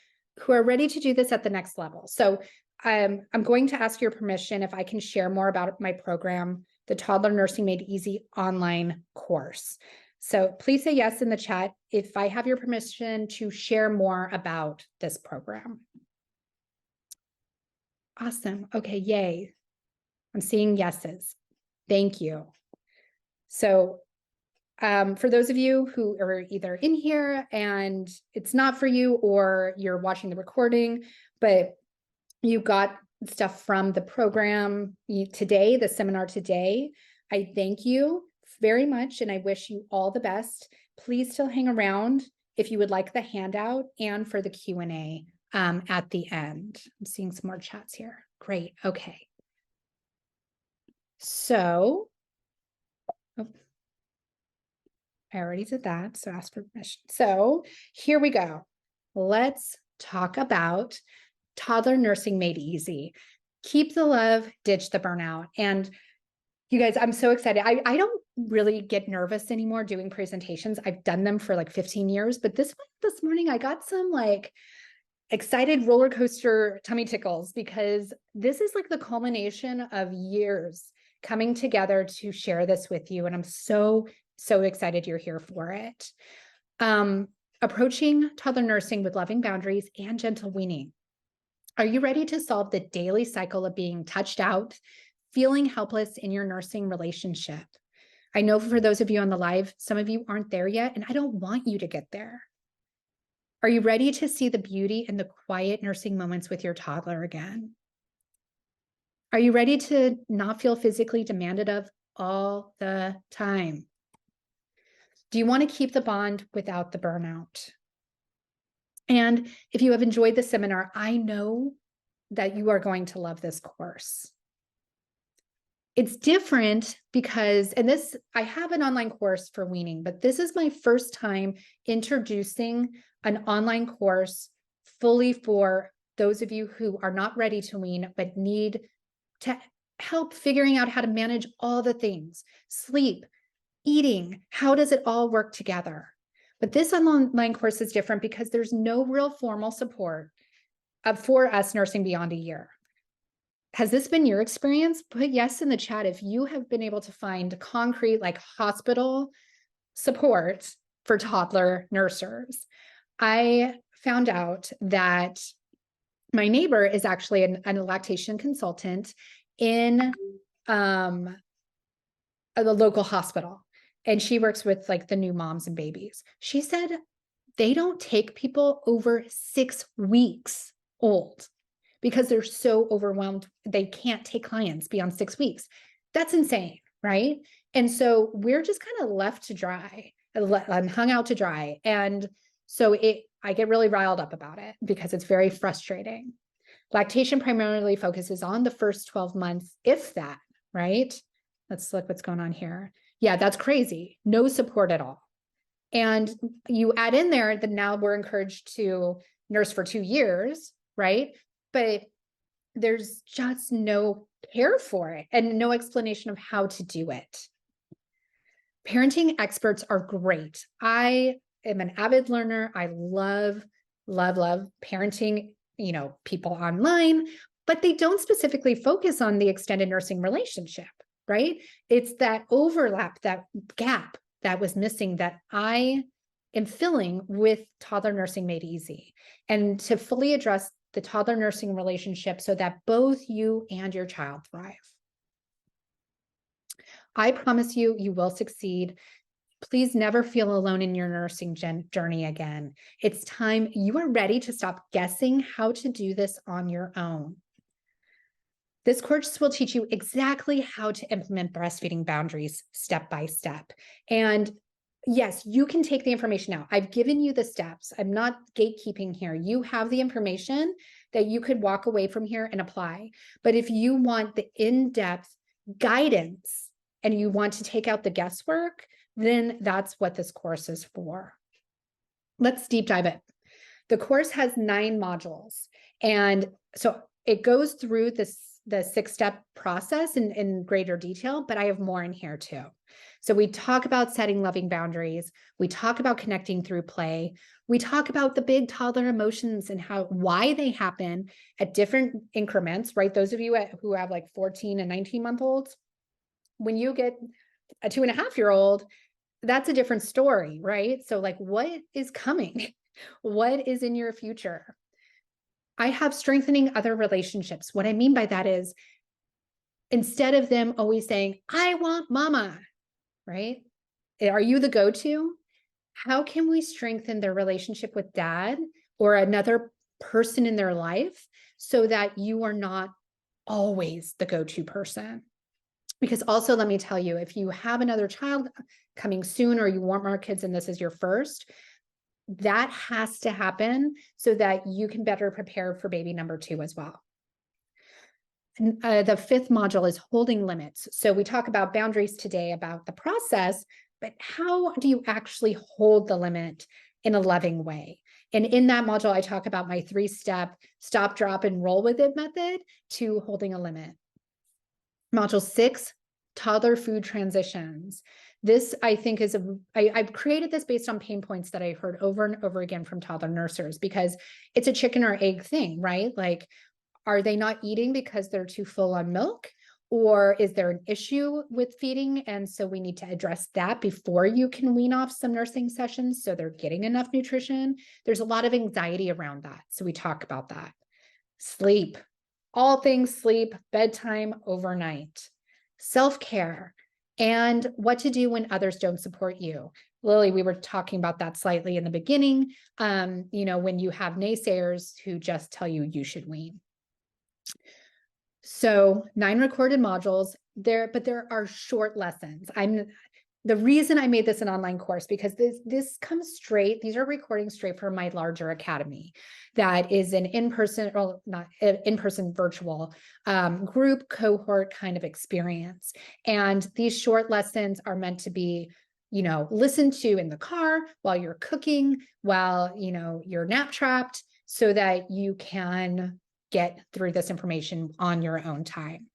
who are ready to do this at the next level. So I'm going to ask your permission if I can share more about my program, the Toddler Nursing Made Easy online course. So please say yes in the chat if I have your permission to share more about this program. Awesome. Okay, yay. I'm seeing yeses. Thank you. So for those of you who are either in here and it's not for you, or you're watching the recording, but you got stuff from the program today, the seminar today, I thank you very much and I wish you all the best. Please still hang around if you would like the handout and for the Q&A at the end. I'm seeing some more chats here. Great. Okay. So, I already did that, so ask for permission. So here we go. Let's talk about Toddler Nursing Made Easy. Keep the love, ditch the burnout. And you guys, I'm so excited. I don't really get nervous anymore doing presentations. I've done them for like 15 years, but this morning I got some like excited roller coaster tummy tickles because this is like the culmination of years coming together to share this with you. And I'm so excited you're here for it. Approaching toddler nursing with loving boundaries and gentle weaning. Are you ready to solve the daily cycle of being touched out, feeling helpless in your nursing relationship? I know for those of you on the live, some of you aren't there yet, and I don't want you to get there. Are you ready to see the beauty and the quiet nursing moments with your toddler again? Are you ready to not feel physically demanded of all the time? Do you want to keep the bond without the burnout? And if you have enjoyed the seminar, I know that you are going to love this course. It's different because, and this, I have an online course for weaning, but this is my first time introducing an online course fully for those of you who are not ready to wean, but need to help figuring out how to manage all the things, sleep, eating, how does it all work together? But this online course is different because there's no real formal support for us nursing beyond a year. Has this been your experience? Put yes in the chat if you have been able to find concrete, like hospital support for toddler nursers. I found out that my neighbor is actually a lactation consultant in a local hospital. And she works with like the new moms and babies. She said they don't take people over 6 weeks old because they're so overwhelmed. They can't take clients beyond 6 weeks. That's insane, right? And so we're just kind of left to dry and hung out to dry. And so I get really riled up about it because it's very frustrating. Lactation primarily focuses on the first 12 months, if that, right? Let's look what's going on here. Yeah, that's crazy. No support at all. And you add in there that now we're encouraged to nurse for 2 years, right? But there's just no care for it and no explanation of how to do it. Parenting experts are great. I am an avid learner. I love parenting, people online, but they don't specifically focus on the extended nursing relationship, right? It's that overlap, that gap that was missing that I am filling with Toddler Nursing Made Easy, and to fully address the toddler nursing relationship so that both you and your child thrive. I promise you, you will succeed. Please never feel alone in your nursing journey again. It's time you are ready to stop guessing how to do this on your own. This course will teach you exactly how to implement breastfeeding boundaries step by step. And yes, you can take the information out. I've given you the steps. I'm not gatekeeping here. You have the information. that you could walk away from here and apply. But if you want the in-depth guidance and you want to take out the guesswork, then that's what this course is for. Let's deep dive it. The course has 9 modules. And so it goes through the 6-step process in greater detail, but I have more in here too. So we talk about setting loving boundaries. We talk about connecting through play. We talk about the big toddler emotions and why they happen at different increments, right? Those of you who have like 14 and 19-month-olds, when you get a 2.5-year-old, that's a different story, right? So like, what is coming? What is in your future? I have strengthening other relationships. What I mean by that is, instead of them always saying, I want mama, right? Are you the go-to? How can we strengthen their relationship with dad or another person in their life so that you are not always the go-to person? Because also, let me tell you, if you have another child coming soon or you want more kids and this is your first, that has to happen so that you can better prepare for baby number 2 as well. And, the 5th module is holding limits. So we talk about boundaries today, about the process, but how do you actually hold the limit in a loving way? And in that module, I talk about my 3-step stop, drop, and roll with it method to holding a limit. Module 6, toddler food transitions. This, I think, is I've created this based on pain points that I heard over and over again from toddler nursers, because it's a chicken or egg thing, right? Like, are they not eating because they're too full on milk? Or is there an issue with feeding? And so we need to address that before you can wean off some nursing sessions so they're getting enough nutrition. There's a lot of anxiety around that. So we talk about that. Sleep, all things sleep, bedtime, overnight, self-care, and what to do when others don't support you. Lily, we were talking about that slightly in the beginning. When you have naysayers who just tell you you should wean. So 9 recorded modules there, but there are short lessons. The reason I made this an online course, because this comes straight, these are recordings straight from my larger academy that is an in-person, well, not in-person, virtual group cohort kind of experience. And these short lessons are meant to be, listened to in the car while you're cooking, while, you're nap trapped, so that you can get through this information on your own time.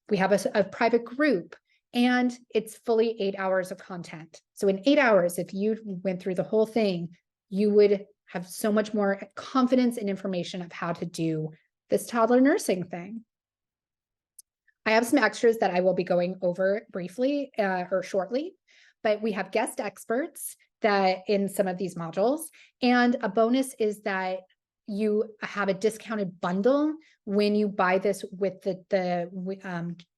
We have a private group, and it's fully 8 hours of content. So in 8 hours, if you went through the whole thing, you would have so much more confidence and information of how to do this toddler nursing thing. I have some extras that I will be going over briefly or shortly, but we have guest experts that in some of these modules. And a bonus is that you have a discounted bundle when you buy this with the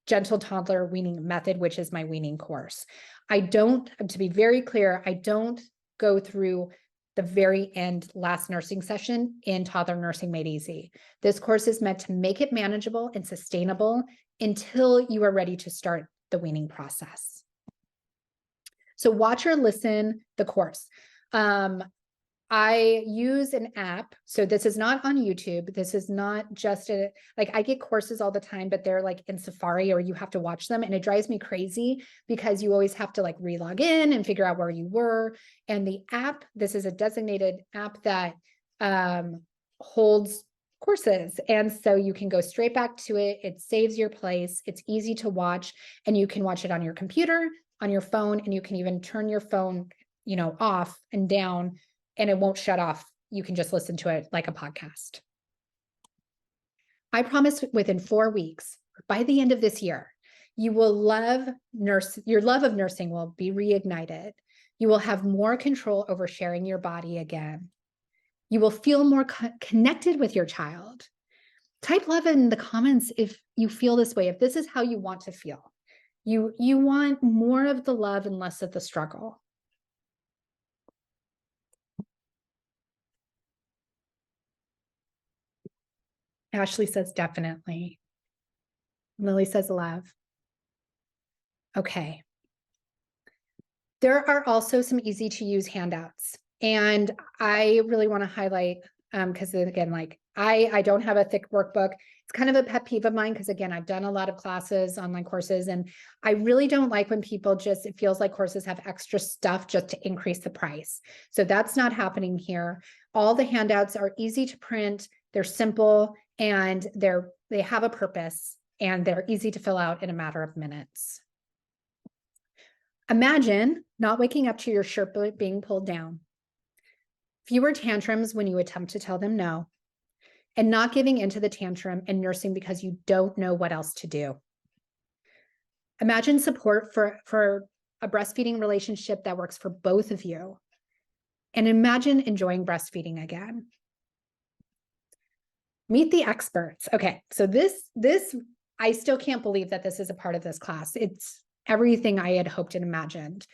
gentle toddler weaning method, which is my weaning course. To be very clear, I don't go through the very end last nursing session in Toddler Nursing Made Easy. This course is meant to make it manageable and sustainable until you are ready to start the weaning process. So watch or listen the course. I use an app. So this is not on YouTube. This is not just I get courses all the time, but they're like in Safari, or you have to watch them. And it drives me crazy because you always have to like re-log in and figure out where you were. And the app, this is a designated app that holds courses. And so you can go straight back to it. It saves your place. It's easy to watch, and you can watch it on your computer, on your phone, and you can even turn your phone, off and down, and it won't shut off. You can just listen to it like a podcast. I promise within 4 weeks, by the end of this year, your love of nursing will be reignited. You will have more control over sharing your body again. You will feel more connected with your child. Type love in the comments if you feel this way, if this is how you want to feel. You want more of the love and less of the struggle. Ashley says definitely. Lily says love. Okay. There are also some easy to use handouts, and I really want to highlight Because again, like I don't have a thick workbook. It's kind of a pet peeve of mine because again, I've done a lot of classes, online courses, and I really don't like when people just, it feels like courses have extra stuff just to increase the price. So that's not happening here. All the handouts are easy to print, they're simple, and they have a purpose, and they're easy to fill out in a matter of minutes. Imagine not waking up to your shirt being pulled down, fewer tantrums when you attempt to tell them no, and not giving into the tantrum and nursing because you don't know what else to do. Imagine support for a breastfeeding relationship that works for both of you. And imagine enjoying breastfeeding again. Meet the experts. Okay, so this, I still can't believe that this is a part of this class. It's everything I had hoped and imagined.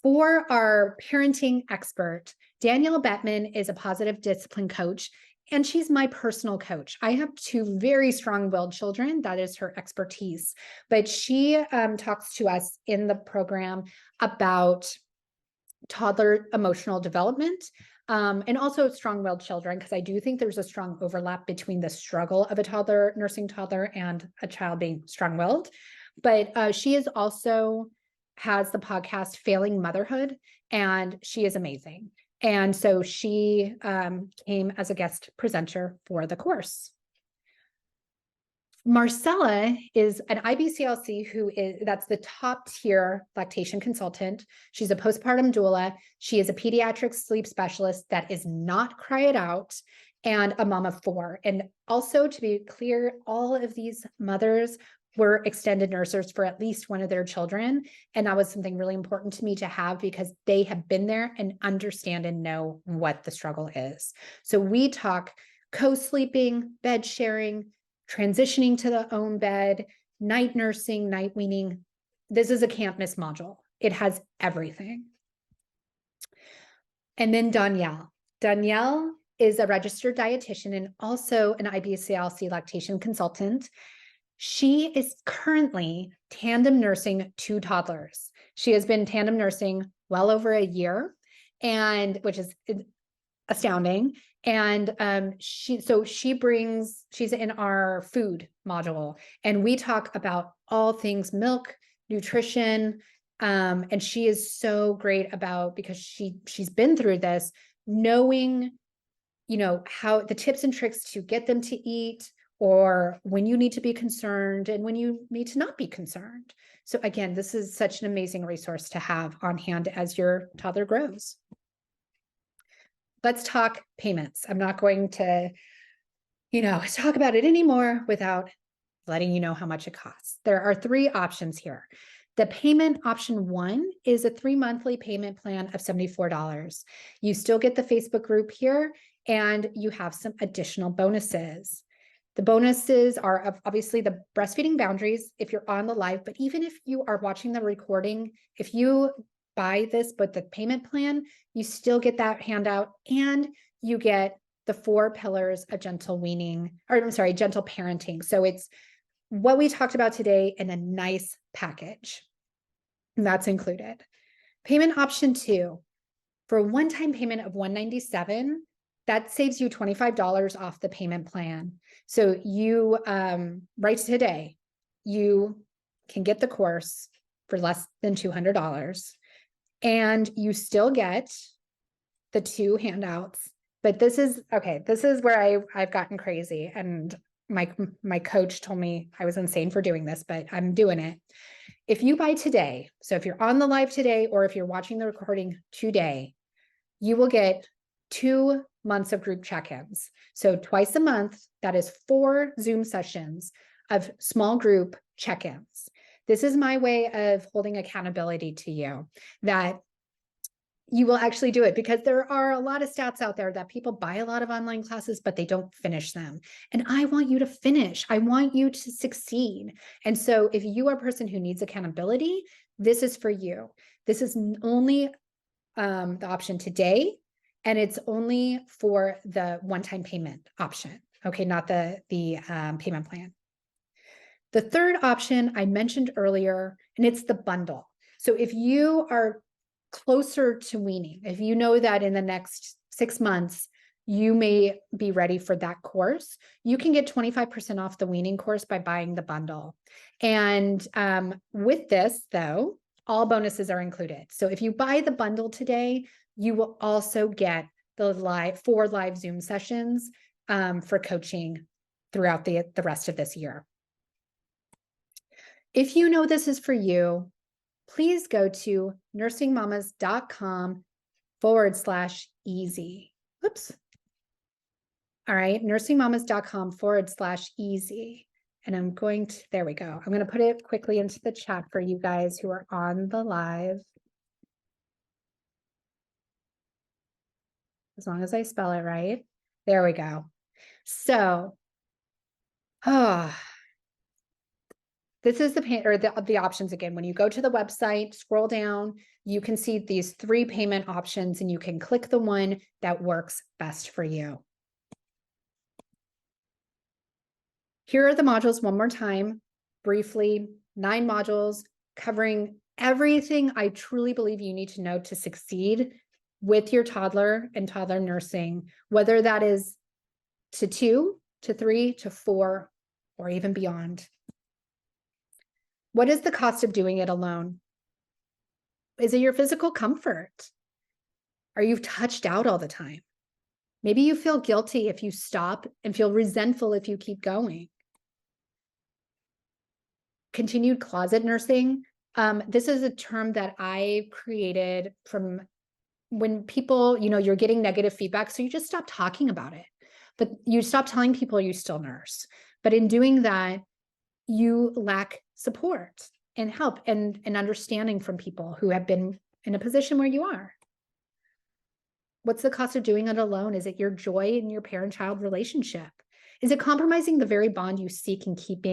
For our parenting expert, Danielle Bettman is a positive discipline coach, and she's my personal coach. I have two very strong-willed children. That is her expertise. But she talks to us in the program about toddler emotional development, and also strong-willed children, because I do think there's a strong overlap between the struggle of a toddler, nursing toddler, and a child being strong-willed. But she is also has the podcast Failing Motherhood, and she is amazing. And so she came as a guest presenter for the course. Marcella is an IBCLC that's the top tier lactation consultant. She's a postpartum doula. She is a pediatric sleep specialist that is not cry it out, and a mom of 4. And also, to be clear, all of these mothers were extended nurses for at least one of their children. And that was something really important to me to have, because they have been there and understand and know what the struggle is. So we talk co-sleeping, bed sharing, transitioning to the own bed, night nursing, night weaning. This is a can't miss module. It has everything. And then Danielle. Danielle is a registered dietitian and also an IBCLC lactation consultant. She is currently tandem nursing 2 toddlers. She has been tandem nursing well over a year, and which is astounding. And she's in our food module, and we talk about all things milk, nutrition. And she is so great about, because she's been through this, knowing, how the tips and tricks to get them to eat, or when you need to be concerned and when you need to not be concerned. So again, this is such an amazing resource to have on hand as your toddler grows. Let's talk payments. I'm not going to, talk about it anymore without letting you know how much it costs. There are 3 options here. The payment option 1 is a 3-monthly payment plan of $74. You still get the Facebook group here, and you have some additional bonuses. The bonuses are obviously the breastfeeding boundaries if you're on the live, but even if you are watching the recording, if you buy this, but the payment plan, you still get that handout, and you get the 4 pillars of gentle parenting. So it's what we talked about today in a nice package. And that's included. Payment option 2, for a one-time payment of $197, that saves you $25 off the payment plan. So you, right today, you can get the course for less than $200, and you still get the 2 handouts. But this is where I've gotten crazy, and my coach told me I was insane for doing this, but I'm doing it. If you buy today, so if you're on the live today, or if you're watching the recording today, you will get 2 months of group check-ins. So twice a month, that is 4 Zoom sessions of small group check-ins. This is my way of holding accountability to you, that you will actually do it, because there are a lot of stats out there that people buy a lot of online classes, but they don't finish them. And I want you to finish. I want you to succeed. And so if you are a person who needs accountability, this is for you. This is only the option today, and it's only for the one-time payment option. Okay, not the payment plan. The third option I mentioned earlier, and it's the bundle. So if you are closer to weaning, if you know that in the next 6 months you may be ready for that course, you can get 25% off the weaning course by buying the bundle. And with this, though, all bonuses are included. So if you buy the bundle today, you will also get the 4 live Zoom sessions for coaching throughout the rest of this year. If you know this is for you, please go to nursingmamas.com/easy. Oops. All right, nursingmamas.com/easy. And I'm going to, there we go. I'm going to put it quickly into the chat for you guys who are on the live. As long as I spell it right. There we go. So, this is the options again. When you go to the website, scroll down, you can see these 3 payment options and you can click the one that works best for you. Here are the modules one more time, briefly, 9 modules covering everything I truly believe you need to know to succeed with your toddler and toddler nursing, whether that is to 2, to 3, to 4, or even beyond. What is the cost of doing it alone? Is it your physical comfort? Are you touched out all the time? Maybe you feel guilty if you stop and feel resentful if you keep going. Continued closet nursing. This is a term that I created from when people, you're getting negative feedback, so you just stop talking about it. But you stop telling people you still nurse. But in doing that, you lack support and help and understanding from people who have been in a position where you are. What's the cost of doing it alone? Is it your joy in your parent-child relationship? Is it compromising the very bond you seek and keep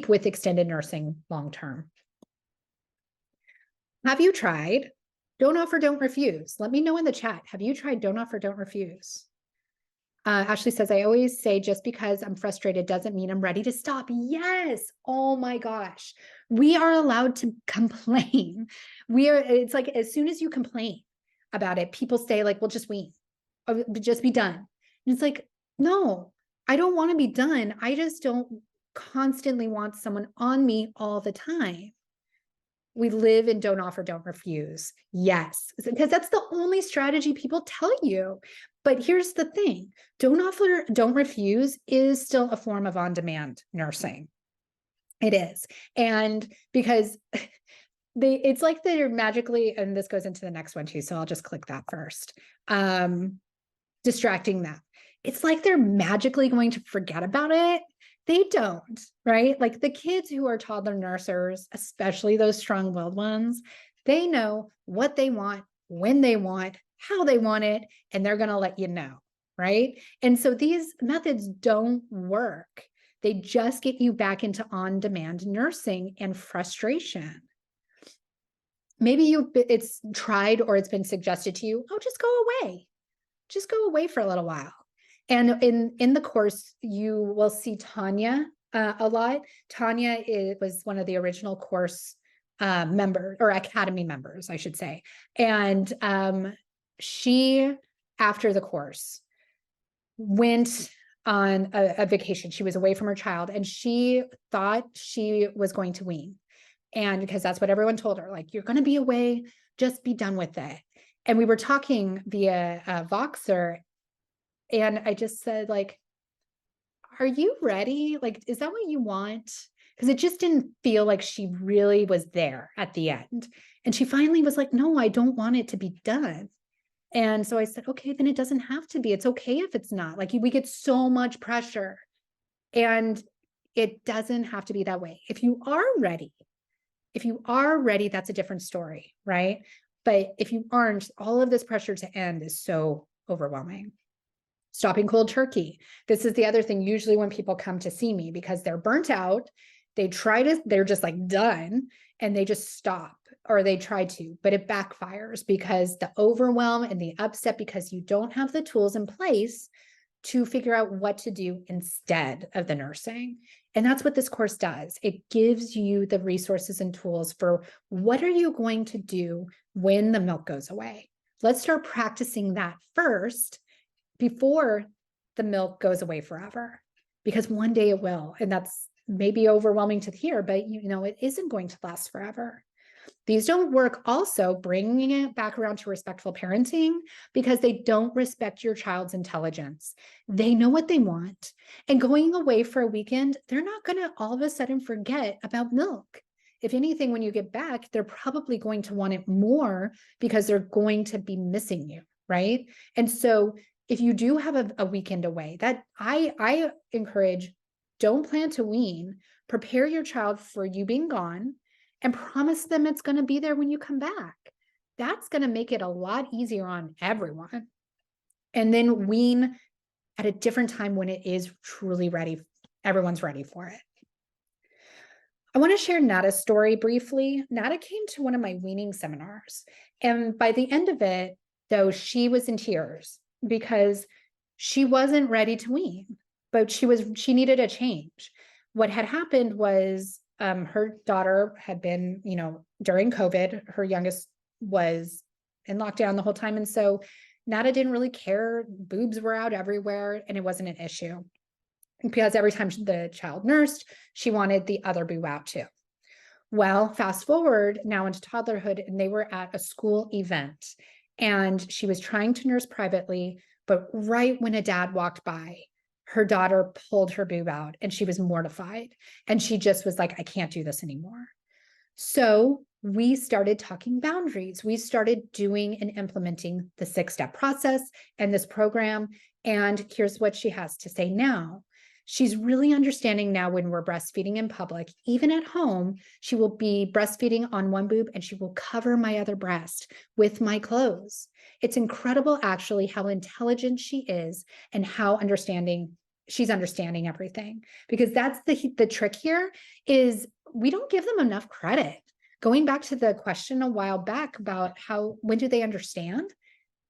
with extended nursing long-term? Have you tried don't offer, don't refuse? Let me know in the chat. Have you tried don't offer, don't refuse? Ashley says, I always say just because I'm frustrated doesn't mean I'm ready to stop. Yes. Oh my gosh. We are allowed to complain. It's like, as soon as you complain about it, people say like, well, just wean, or just be done. And it's like, no, I don't want to be done. I just don't constantly want someone on me all the time. We live in don't offer, don't refuse. Yes, because that's the only strategy people tell you. But here's the thing, don't offer, don't refuse is still a form of on-demand nursing. It is. And because it's like they're magically, and this goes into the next one too, so I'll just click that first. Distracting them. It's like they're magically going to forget about it. They don't, right? Like the kids who are toddler nursers, especially those strong-willed ones, they know what they want, when they want, how they want it, and they're going to let you know, right? And so these methods don't work. They just get you back into on-demand nursing and frustration. Maybe it's tried or it's been suggested to you, oh, just go away. Just go away for a little while. And in the course, you will see Tanya a lot. Tanya was one of the original course members, or academy members, I should say. And she, after the course, went on a vacation. She was away from her child, and she thought she was going to wean. And because that's what everyone told her, like, you're going to be away, just be done with it. And we were talking via Voxer, and I just said, like, are you ready? Like, is that what you want? Because it just didn't feel like she really was there at the end. And she finally was like, no, I don't want it to be done. And so I said, okay, then it doesn't have to be. It's okay if it's not. Like, we get so much pressure, and it doesn't have to be that way. If you are ready, that's a different story, right? But if you aren't, all of this pressure to end is so overwhelming. Stopping cold turkey. This is the other thing. Usually when people come to see me because they're burnt out, they're just like done, and they just stop, or they try to, but it backfires because the overwhelm and the upset, because you don't have the tools in place to figure out what to do instead of the nursing. And that's what this course does. It gives you the resources and tools for what are you going to do when the milk goes away. Let's start practicing that first, before the milk goes away forever, because one day it will. And that's maybe overwhelming to hear, but it isn't going to last forever. These don't work also bringing it back around to respectful parenting, because they don't respect your child's intelligence. They know what they want. And going away for a weekend, they're not going to all of a sudden forget about milk. If anything, when you get back, they're probably going to want it more because they're going to be missing you, right? And so if you do have a weekend away, that I encourage, don't plan to wean, prepare your child for you being gone, and promise them it's going to be there when you come back. That's going to make it a lot easier on everyone. And then wean at a different time when it is truly ready. Everyone's ready for it. I want to share Nada's story briefly. Nada came to one of my weaning seminars. And by the end of it, though, she was in tears because she wasn't ready to wean, but she needed a change. What had happened was her daughter had been, during COVID, her youngest was in lockdown the whole time. And so Nada didn't really care. Boobs were out everywhere and it wasn't an issue, because every time the child nursed, she wanted the other boob out too. Well, fast forward now into toddlerhood, and they were at a school event, and she was trying to nurse privately, but right when a dad walked by, her daughter pulled her boob out and she was mortified. And she just was like, I can't do this anymore. So we started talking boundaries. We started doing and implementing the 6-step process and this program. And here's what she has to say now. She's really understanding now when we're breastfeeding in public, even at home, she will be breastfeeding on one boob and she will cover my other breast with my clothes. It's incredible, actually, how intelligent she is and how she's understanding everything. Because that's the trick here, is we don't give them enough credit. Going back to the question a while back about when do they understand?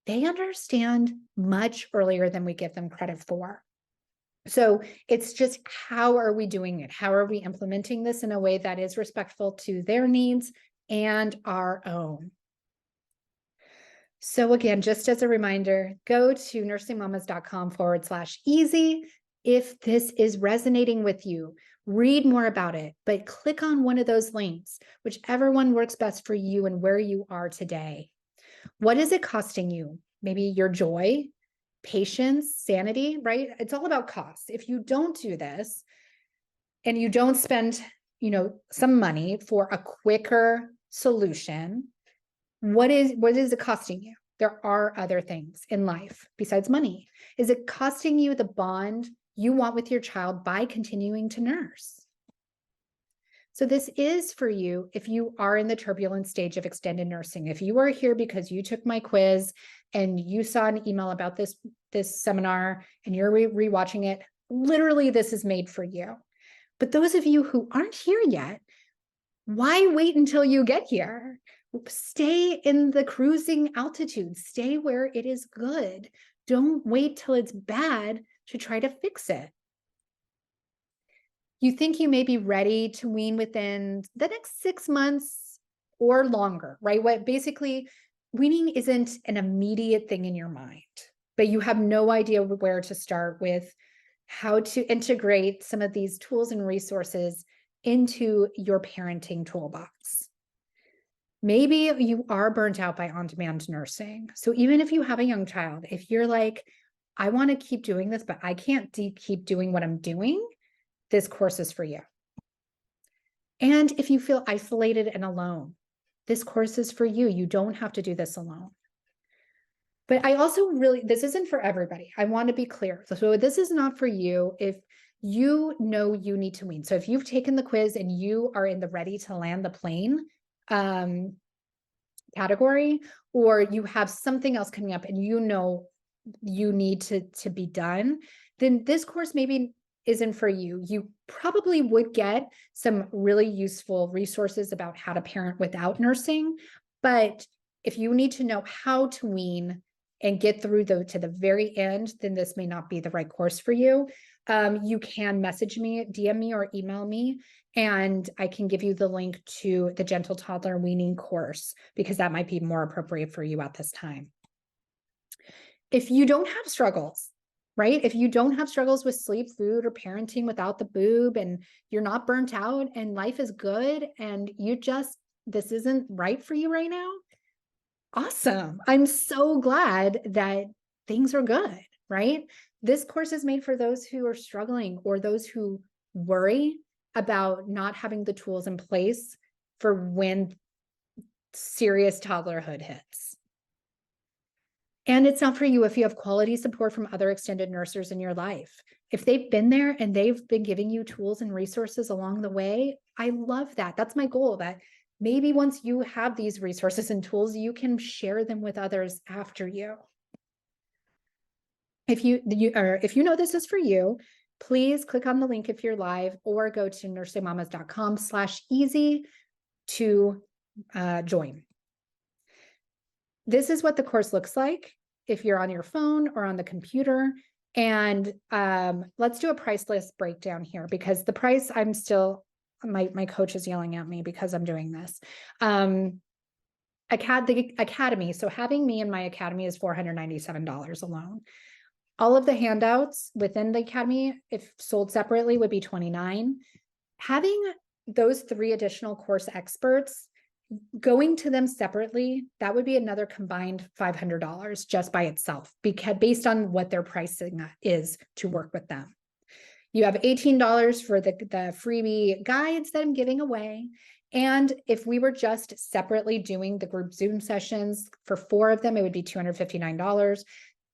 They understand much earlier than we give them credit for. So it's just, how are we doing it? How are we implementing this in a way that is respectful to their needs and our own? So again, just as a reminder, go to nursingmamas.com/easy. If this is resonating with you, read more about it, but click on one of those links, whichever one works best for you and where you are today. What is it costing you? Maybe your joy, patience, sanity, right? It's all about costs. If you don't do this and you don't spend, some money for a quicker solution, what is it costing you? There are other things in life besides money. Is it costing you the bond you want with your child by continuing to nurse? So this is for you if you are in the turbulent stage of extended nursing. If you are here because you took my quiz and you saw an email about this seminar and you're rewatching it, literally this is made for you. But those of you who aren't here yet, why wait until you get here? Stay in the cruising altitude. Stay where it is good. Don't wait till it's bad to try to fix it. You think you may be ready to wean within the next 6 months or longer, right? Basically, weaning isn't an immediate thing in your mind, but you have no idea where to start with how to integrate some of these tools and resources into your parenting toolbox. Maybe you are burnt out by on-demand nursing. So even if you have a young child, if you're like, I want to keep doing this, but I can't keep doing what I'm doing, this course is for you. And if you feel isolated and alone, this course is for you. You don't have to do this alone. But I also this isn't for everybody. I want to be clear. So this is not for you if you know you need to wean. So if you've taken the quiz and you are in the ready to land the plane category, or you have something else coming up and you need to be done, then this course maybe isn't for you. You probably would get some really useful resources about how to parent without nursing. But if you need to know how to wean and get through to the very end, then this may not be the right course for you. You can message me, DM me, or email me, and I can give you the link to the Gentle Toddler Weaning course, because that might be more appropriate for you at this time. If you don't have struggles, right? If you don't have struggles with sleep, food, or parenting without the boob, and you're not burnt out and life is good, and this isn't right for you right now, awesome. I'm so glad that things are good, right? This course is made for those who are struggling or those who worry about not having the tools in place for when serious toddlerhood hits. And it's not for you if you have quality support from other extended nurses in your life. If they've been there and they've been giving you tools and resources along the way, I love that. That's my goal, that maybe once you have these resources and tools, you can share them with others after you. If you know this is for you, please click on the link if you're live or go to nursingmamas.com/easy to join. This is what the course looks like if you're on your phone or on the computer. And let's do a price list breakdown here, because the price, my coach is yelling at me because I'm doing this. The academy, so having me in my academy is $497 alone. All of the handouts within the academy, if sold separately, would be $29. Having those 3 additional course experts, going to them separately, that would be another combined $500 just by itself, because based on what their pricing is to work with them. You have $18 for the freebie guides that I'm giving away. And if we were just separately doing the group Zoom sessions for 4 of them, it would be $259.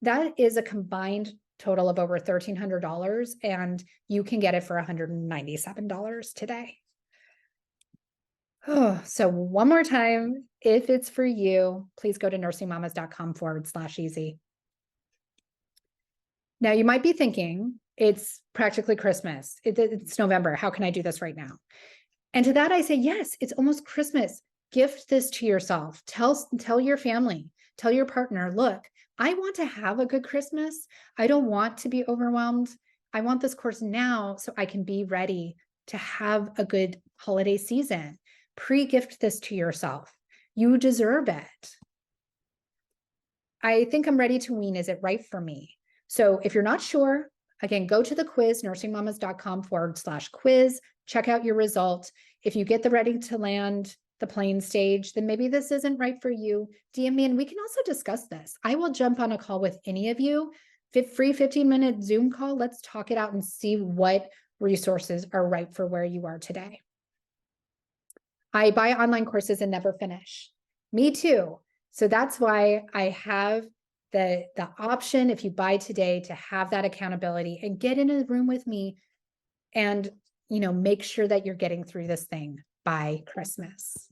That is a combined total of over $1,300, and you can get it for $197 today. Oh, so one more time, if it's for you, please go to nursingmamas.com/easy. Now you might be thinking, it's practically Christmas. It's November. How can I do this right now? And to that I say, yes, it's almost Christmas. Gift this to yourself. Tell your family, tell your partner, look, I want to have a good Christmas. I don't want to be overwhelmed. I want this course now so I can be ready to have a good holiday season. Pre-gift this to yourself. You deserve it. I think I'm ready to wean. Is it right for me? So if you're not sure, again, go to the quiz, nursingmamas.com/quiz, check out your result. If you get the ready to land the plane stage, then maybe this isn't right for you. DM me and we can also discuss this. I will jump on a call with any of you, free 15-minute Zoom call. Let's talk it out and see what resources are right for where you are today. I buy online courses and never finish. Me too. So that's why I have the option, if you buy today, to have that accountability and get in a room with me and, make sure that you're getting through this thing by Christmas.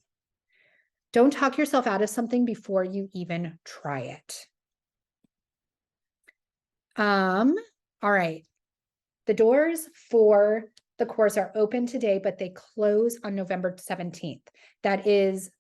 Don't talk yourself out of something before you even try it. All right. The doors for the course are open today, but they close on November 17th. That is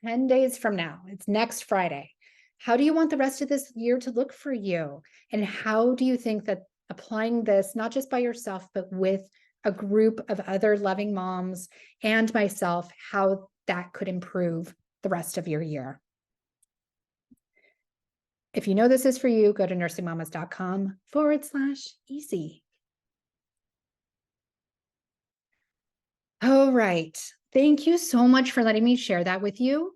10 days from now. It's next Friday. How do you want the rest of this year to look for you? And how do you think that applying this, not just by yourself, but with a group of other loving moms and myself, how that could improve the rest of your year? If you know this is for you, go to nursingmamas.com/easy. All right. Thank you so much for letting me share that with you.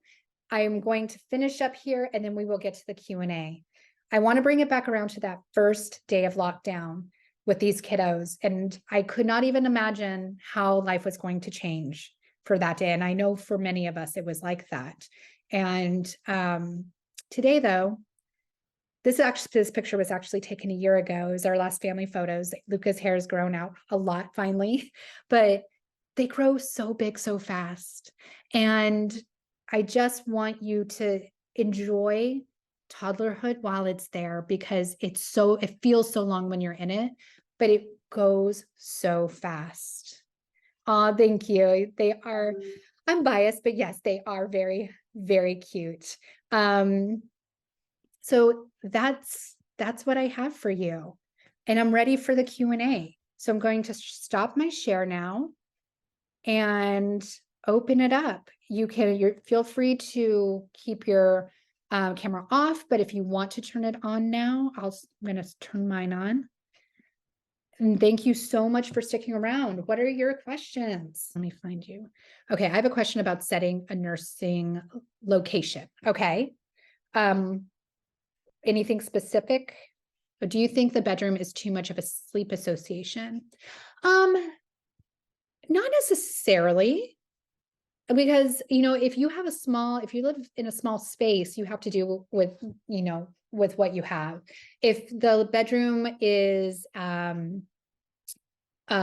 I am going to finish up here and then we will get to the Q&A. I want to bring it back around to that first day of lockdown with these kiddos. And I could not even imagine how life was going to change for that day. And I know for many of us, it was like that. And today, though, this picture was actually taken a year ago. It was our last family photos. Luca's hair has grown out a lot finally, but they grow so big so fast. And I just want you to enjoy toddlerhood while it's there, because it feels so long when you're in it, but it goes so fast. Oh, thank you. They are, I'm biased, but yes, they are very, very cute. So that's what I have for you. And I'm ready for the Q&A. So I'm going to stop my share now and open it up. You feel free to keep your camera off, but if you want to turn it on now, I'm going to turn mine on. And thank you so much for sticking around. What are your questions? Let me find you. Okay, I have a question about setting a nursing location. Okay. Anything specific? Or do you think the bedroom is too much of a sleep association? Not necessarily. Because, if you live in a small space, you have to do with, with what you have. If the bedroom is a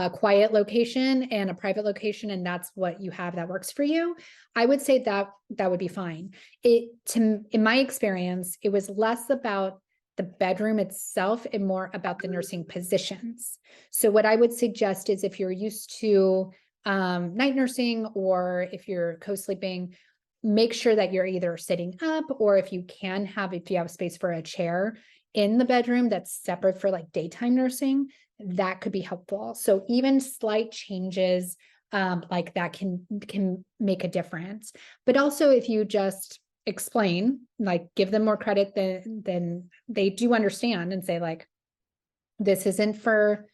quiet location and a private location, and that's what you have that works for you, I would say that would be fine. In my experience, it was less about the bedroom itself and more about the nursing positions. So what I would suggest is if you're used to night nursing, or if you're co-sleeping, make sure that you're either sitting up, or if you have space for a chair in the bedroom that's separate for like daytime nursing, that could be helpful. So even slight changes like that can make a difference. But also if you just explain, like give them more credit than they do understand, and say like, this isn't for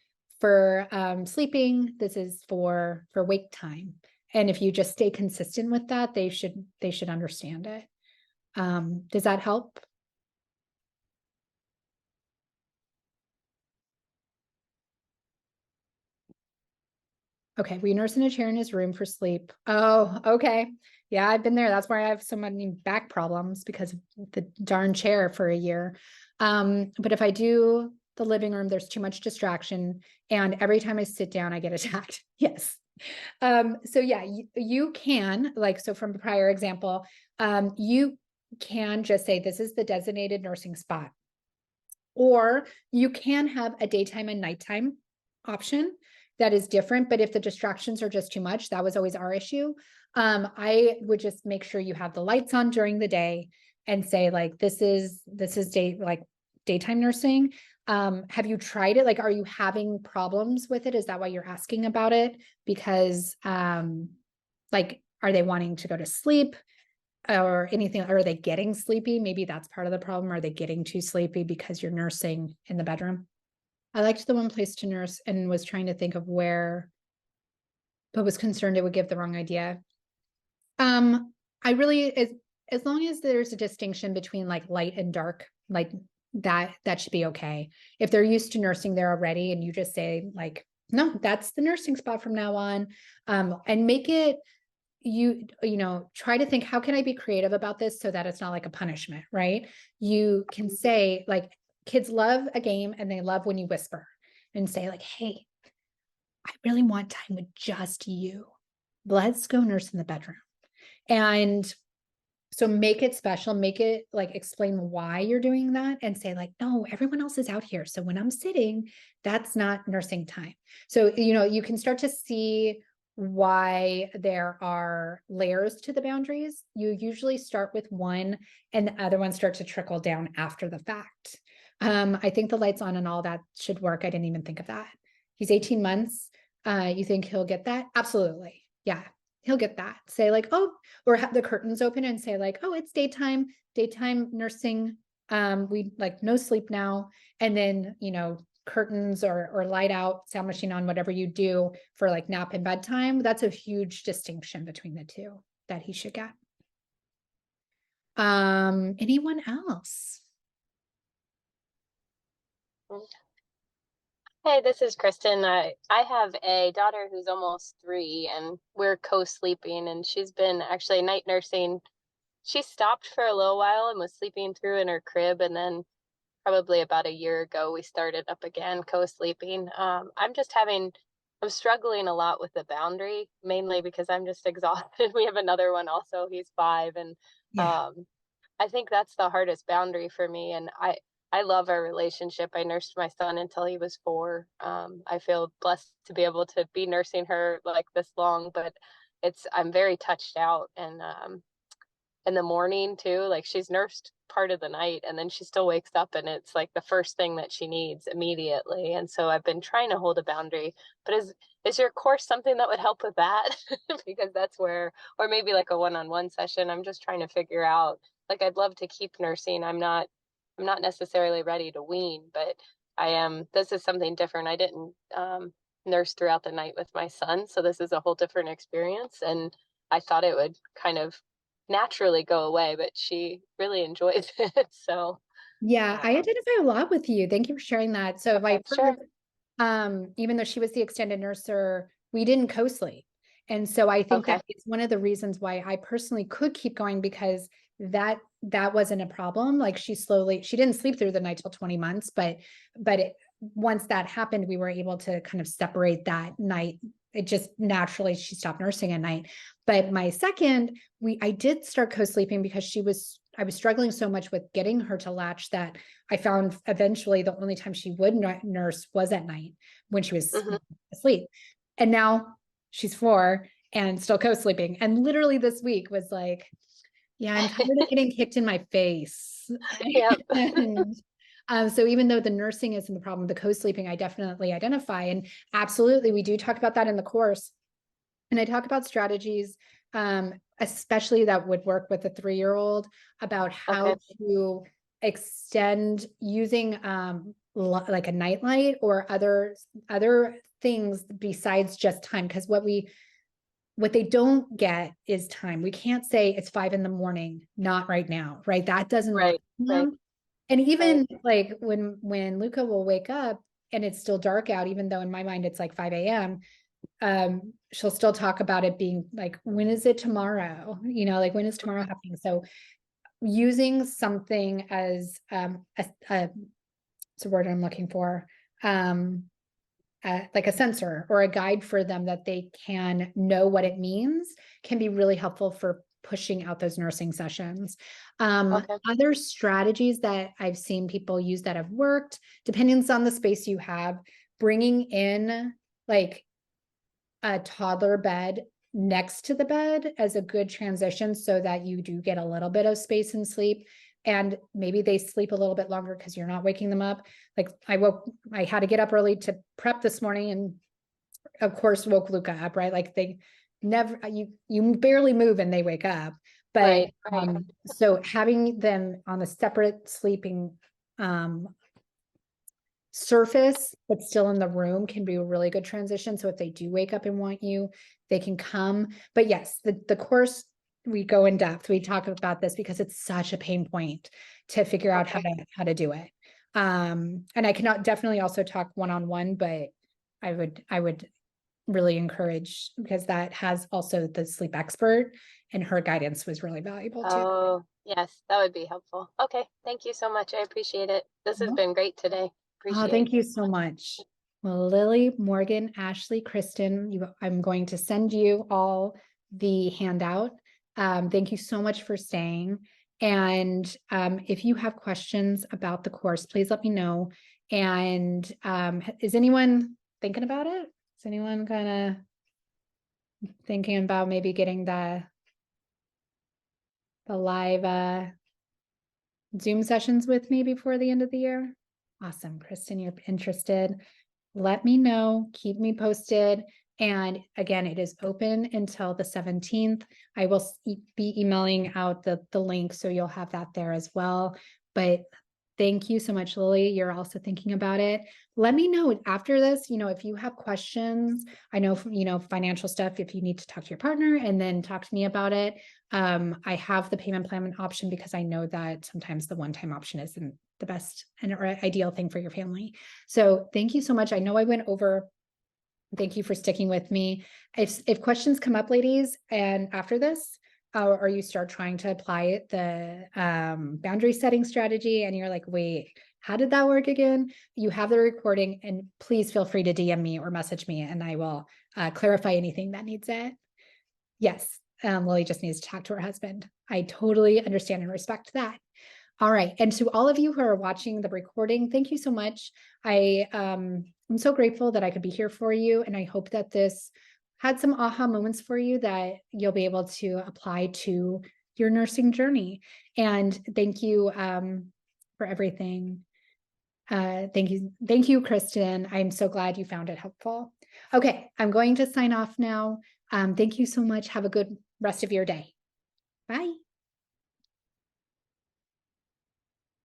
sleeping, this is for wake time. And if you just stay consistent with that, they should understand it. Does that help? Okay, we nurse in a chair in his room for sleep. Oh, okay. Yeah, I've been there. That's why I have so many back problems, because of the darn chair for a year. But if I do the living room, there's too much distraction. And every time I sit down, I get attacked. Yes. So yeah, you can, like, so from the prior example, you can just say, this is the designated nursing spot. Or you can have a daytime and nighttime option that is different. But if the distractions are just too much, that was always our issue. I would just make sure you have the lights on during the day and say like, this is daytime nursing. Have you tried it? Like, are you having problems with it? Is that why you're asking about it? Because like, are they wanting to go to sleep or anything? Or are they getting sleepy? Maybe that's part of the problem. Are they getting too sleepy because you're nursing in the bedroom? I liked the one place to nurse and was trying to think of where, but was concerned it would give the wrong idea. I really, as long as there's a distinction between like light and dark, like that should be okay. If they're used to nursing there already, and you just say like, no, that's the nursing spot from now on, and make it, try to think, how can I be creative about this so that it's not like a punishment, right? You can say like, kids love a game and they love when you whisper and say like, hey, I really want time with just you. Let's go nurse in the bedroom. And so make it special, make it like, explain why you're doing that, and say like, no, everyone else is out here. So when I'm sitting, that's not nursing time. So, you can start to see why there are layers to the boundaries. You usually start with one and the other ones start to trickle down after the fact. I think the lights on and all that should work. I didn't even think of that. He's 18 months. You think he'll get that? Absolutely. Yeah, he'll get that. Say like, oh, or have the curtains open and say like, oh, it's daytime nursing. We like no sleep now. And then, curtains or light out, sound machine on, whatever you do for like nap and bedtime. That's a huge distinction between the two that he should get. Anyone else? Hey, this is Kristen. I have a daughter who's almost 3, and we're co-sleeping, and she's been actually night nursing. She stopped for a little while and was sleeping through in her crib, and then probably about a year ago, we started up again co-sleeping. I'm struggling a lot with the boundary, mainly because I'm just exhausted. We have another one also, he's 5, and Yeah. um, I think that's the hardest boundary for me. And I love our relationship. I nursed my son until he was 4. I feel blessed to be able to be nursing her like this long, but I'm very touched out. And in the morning too, like she's nursed part of the night and then she still wakes up and it's like the first thing that she needs immediately. And so I've been trying to hold a boundary, but is your course something that would help with that? Because that's where, or maybe like a one-on-one session. I'm just trying to figure out, like, I'd love to keep nursing. I'm not necessarily ready to wean, but I am, this is something different. I didn't nurse throughout the night with my son, so this is a whole different experience. And I thought it would kind of naturally go away, but she really enjoys it. So, Yeah, I um, identify a lot with you. Thank you for sharing that. So if I okay, sure. even though she was the extended nurser, we didn't co-sleep. And so I think Okay. that it's one of the reasons why I personally could keep going, because that wasn't a problem. Like she didn't sleep through the night till 20 months, but once that happened, we were able to kind of separate that night. It just naturally, she stopped nursing at night. But my second, I did start co-sleeping because I was struggling so much with getting her to latch that I found eventually the only time she would nurse was at night when she was Hmm. asleep. And now she's 4 and still co-sleeping. And literally this week was like, yeah, I'm tired of getting kicked in my face. Yep. And so even though the nursing isn't the problem, the co-sleeping I definitely identify. And absolutely, we do talk about that in the course. And I talk about strategies, especially that would work with a 3-year-old, about Okay. how to extend using like a nightlight or other things besides just time. Because what they don't get is time. We can't say it's 5 in the morning, not right now, right? That doesn't work Right. for Right. them. And Right. even like when Luca will wake up and it's still dark out, even though in my mind it's like 5 a.m., she'll still talk about it being like, when is it tomorrow? Like, when is tomorrow Mhm. happening? So using something as it's a word I'm looking for, um, like a sensor or a guide for them that they can know what it means, can be really helpful for pushing out those nursing sessions. Okay. Other strategies that I've seen people use that have worked, depending on the space you have, bringing in like a toddler bed next to the bed as a good transition so that you do get a little bit of space and sleep. And maybe they sleep a little bit longer because you're not waking them up. Like I had to get up early to prep this morning, and of course woke Luca up, right? Like they never, you barely move and they wake up. But Right. Right. so having them on a separate sleeping surface, but still in the room, can be a really good transition. So if they do wake up and want you, they can come. But yes, the course, we go in depth. We talk about this because it's such a pain point to figure out Okay. how to do it. And I cannot definitely also talk one-on-one, but I would really encourage, because that has also the sleep expert, and her guidance was really valuable too. Oh, yes, that would be helpful. Okay. Thank you so much. I appreciate it. This has been great today. Oh, Appreciate thank you so much. Well, Lily, Morgan, Ashley, Kristen, I'm going to send you all the handout. Thank you so much for staying. And if you have questions about the course, please let me know. And is anyone thinking about it? Is anyone kind of thinking about maybe getting the live Zoom sessions with me before the end of the year? Awesome. Kristen, you're interested. Let me know, keep me posted. And again, it is open until the 17th. I will be emailing out the link, so you'll have that there as well. But thank you so much, Lily. You're also thinking about it. Let me know after this, if you have questions. I know, financial stuff, if you need to talk to your partner and then talk to me about it. I have the payment plan option because I know that sometimes the one-time option isn't the best and or ideal thing for your family. So thank you so much. I know I went over. Thank you for sticking with me. If questions come up, ladies, and after this, or you start trying to apply the boundary setting strategy, and you're like, wait, how did that work again? You have the recording, and please feel free to DM me or message me, and I will clarify anything that needs it. Yes, Lily just needs to talk to her husband. I totally understand and respect that. All right. And to all of you who are watching the recording, thank you so much. I'm so grateful that I could be here for you. And I hope that this had some aha moments for you that you'll be able to apply to your nursing journey. And thank you for everything. Thank you, Kristen. I'm so glad you found it helpful. Okay, I'm going to sign off now. Thank you so much. Have a good rest of your day. Bye.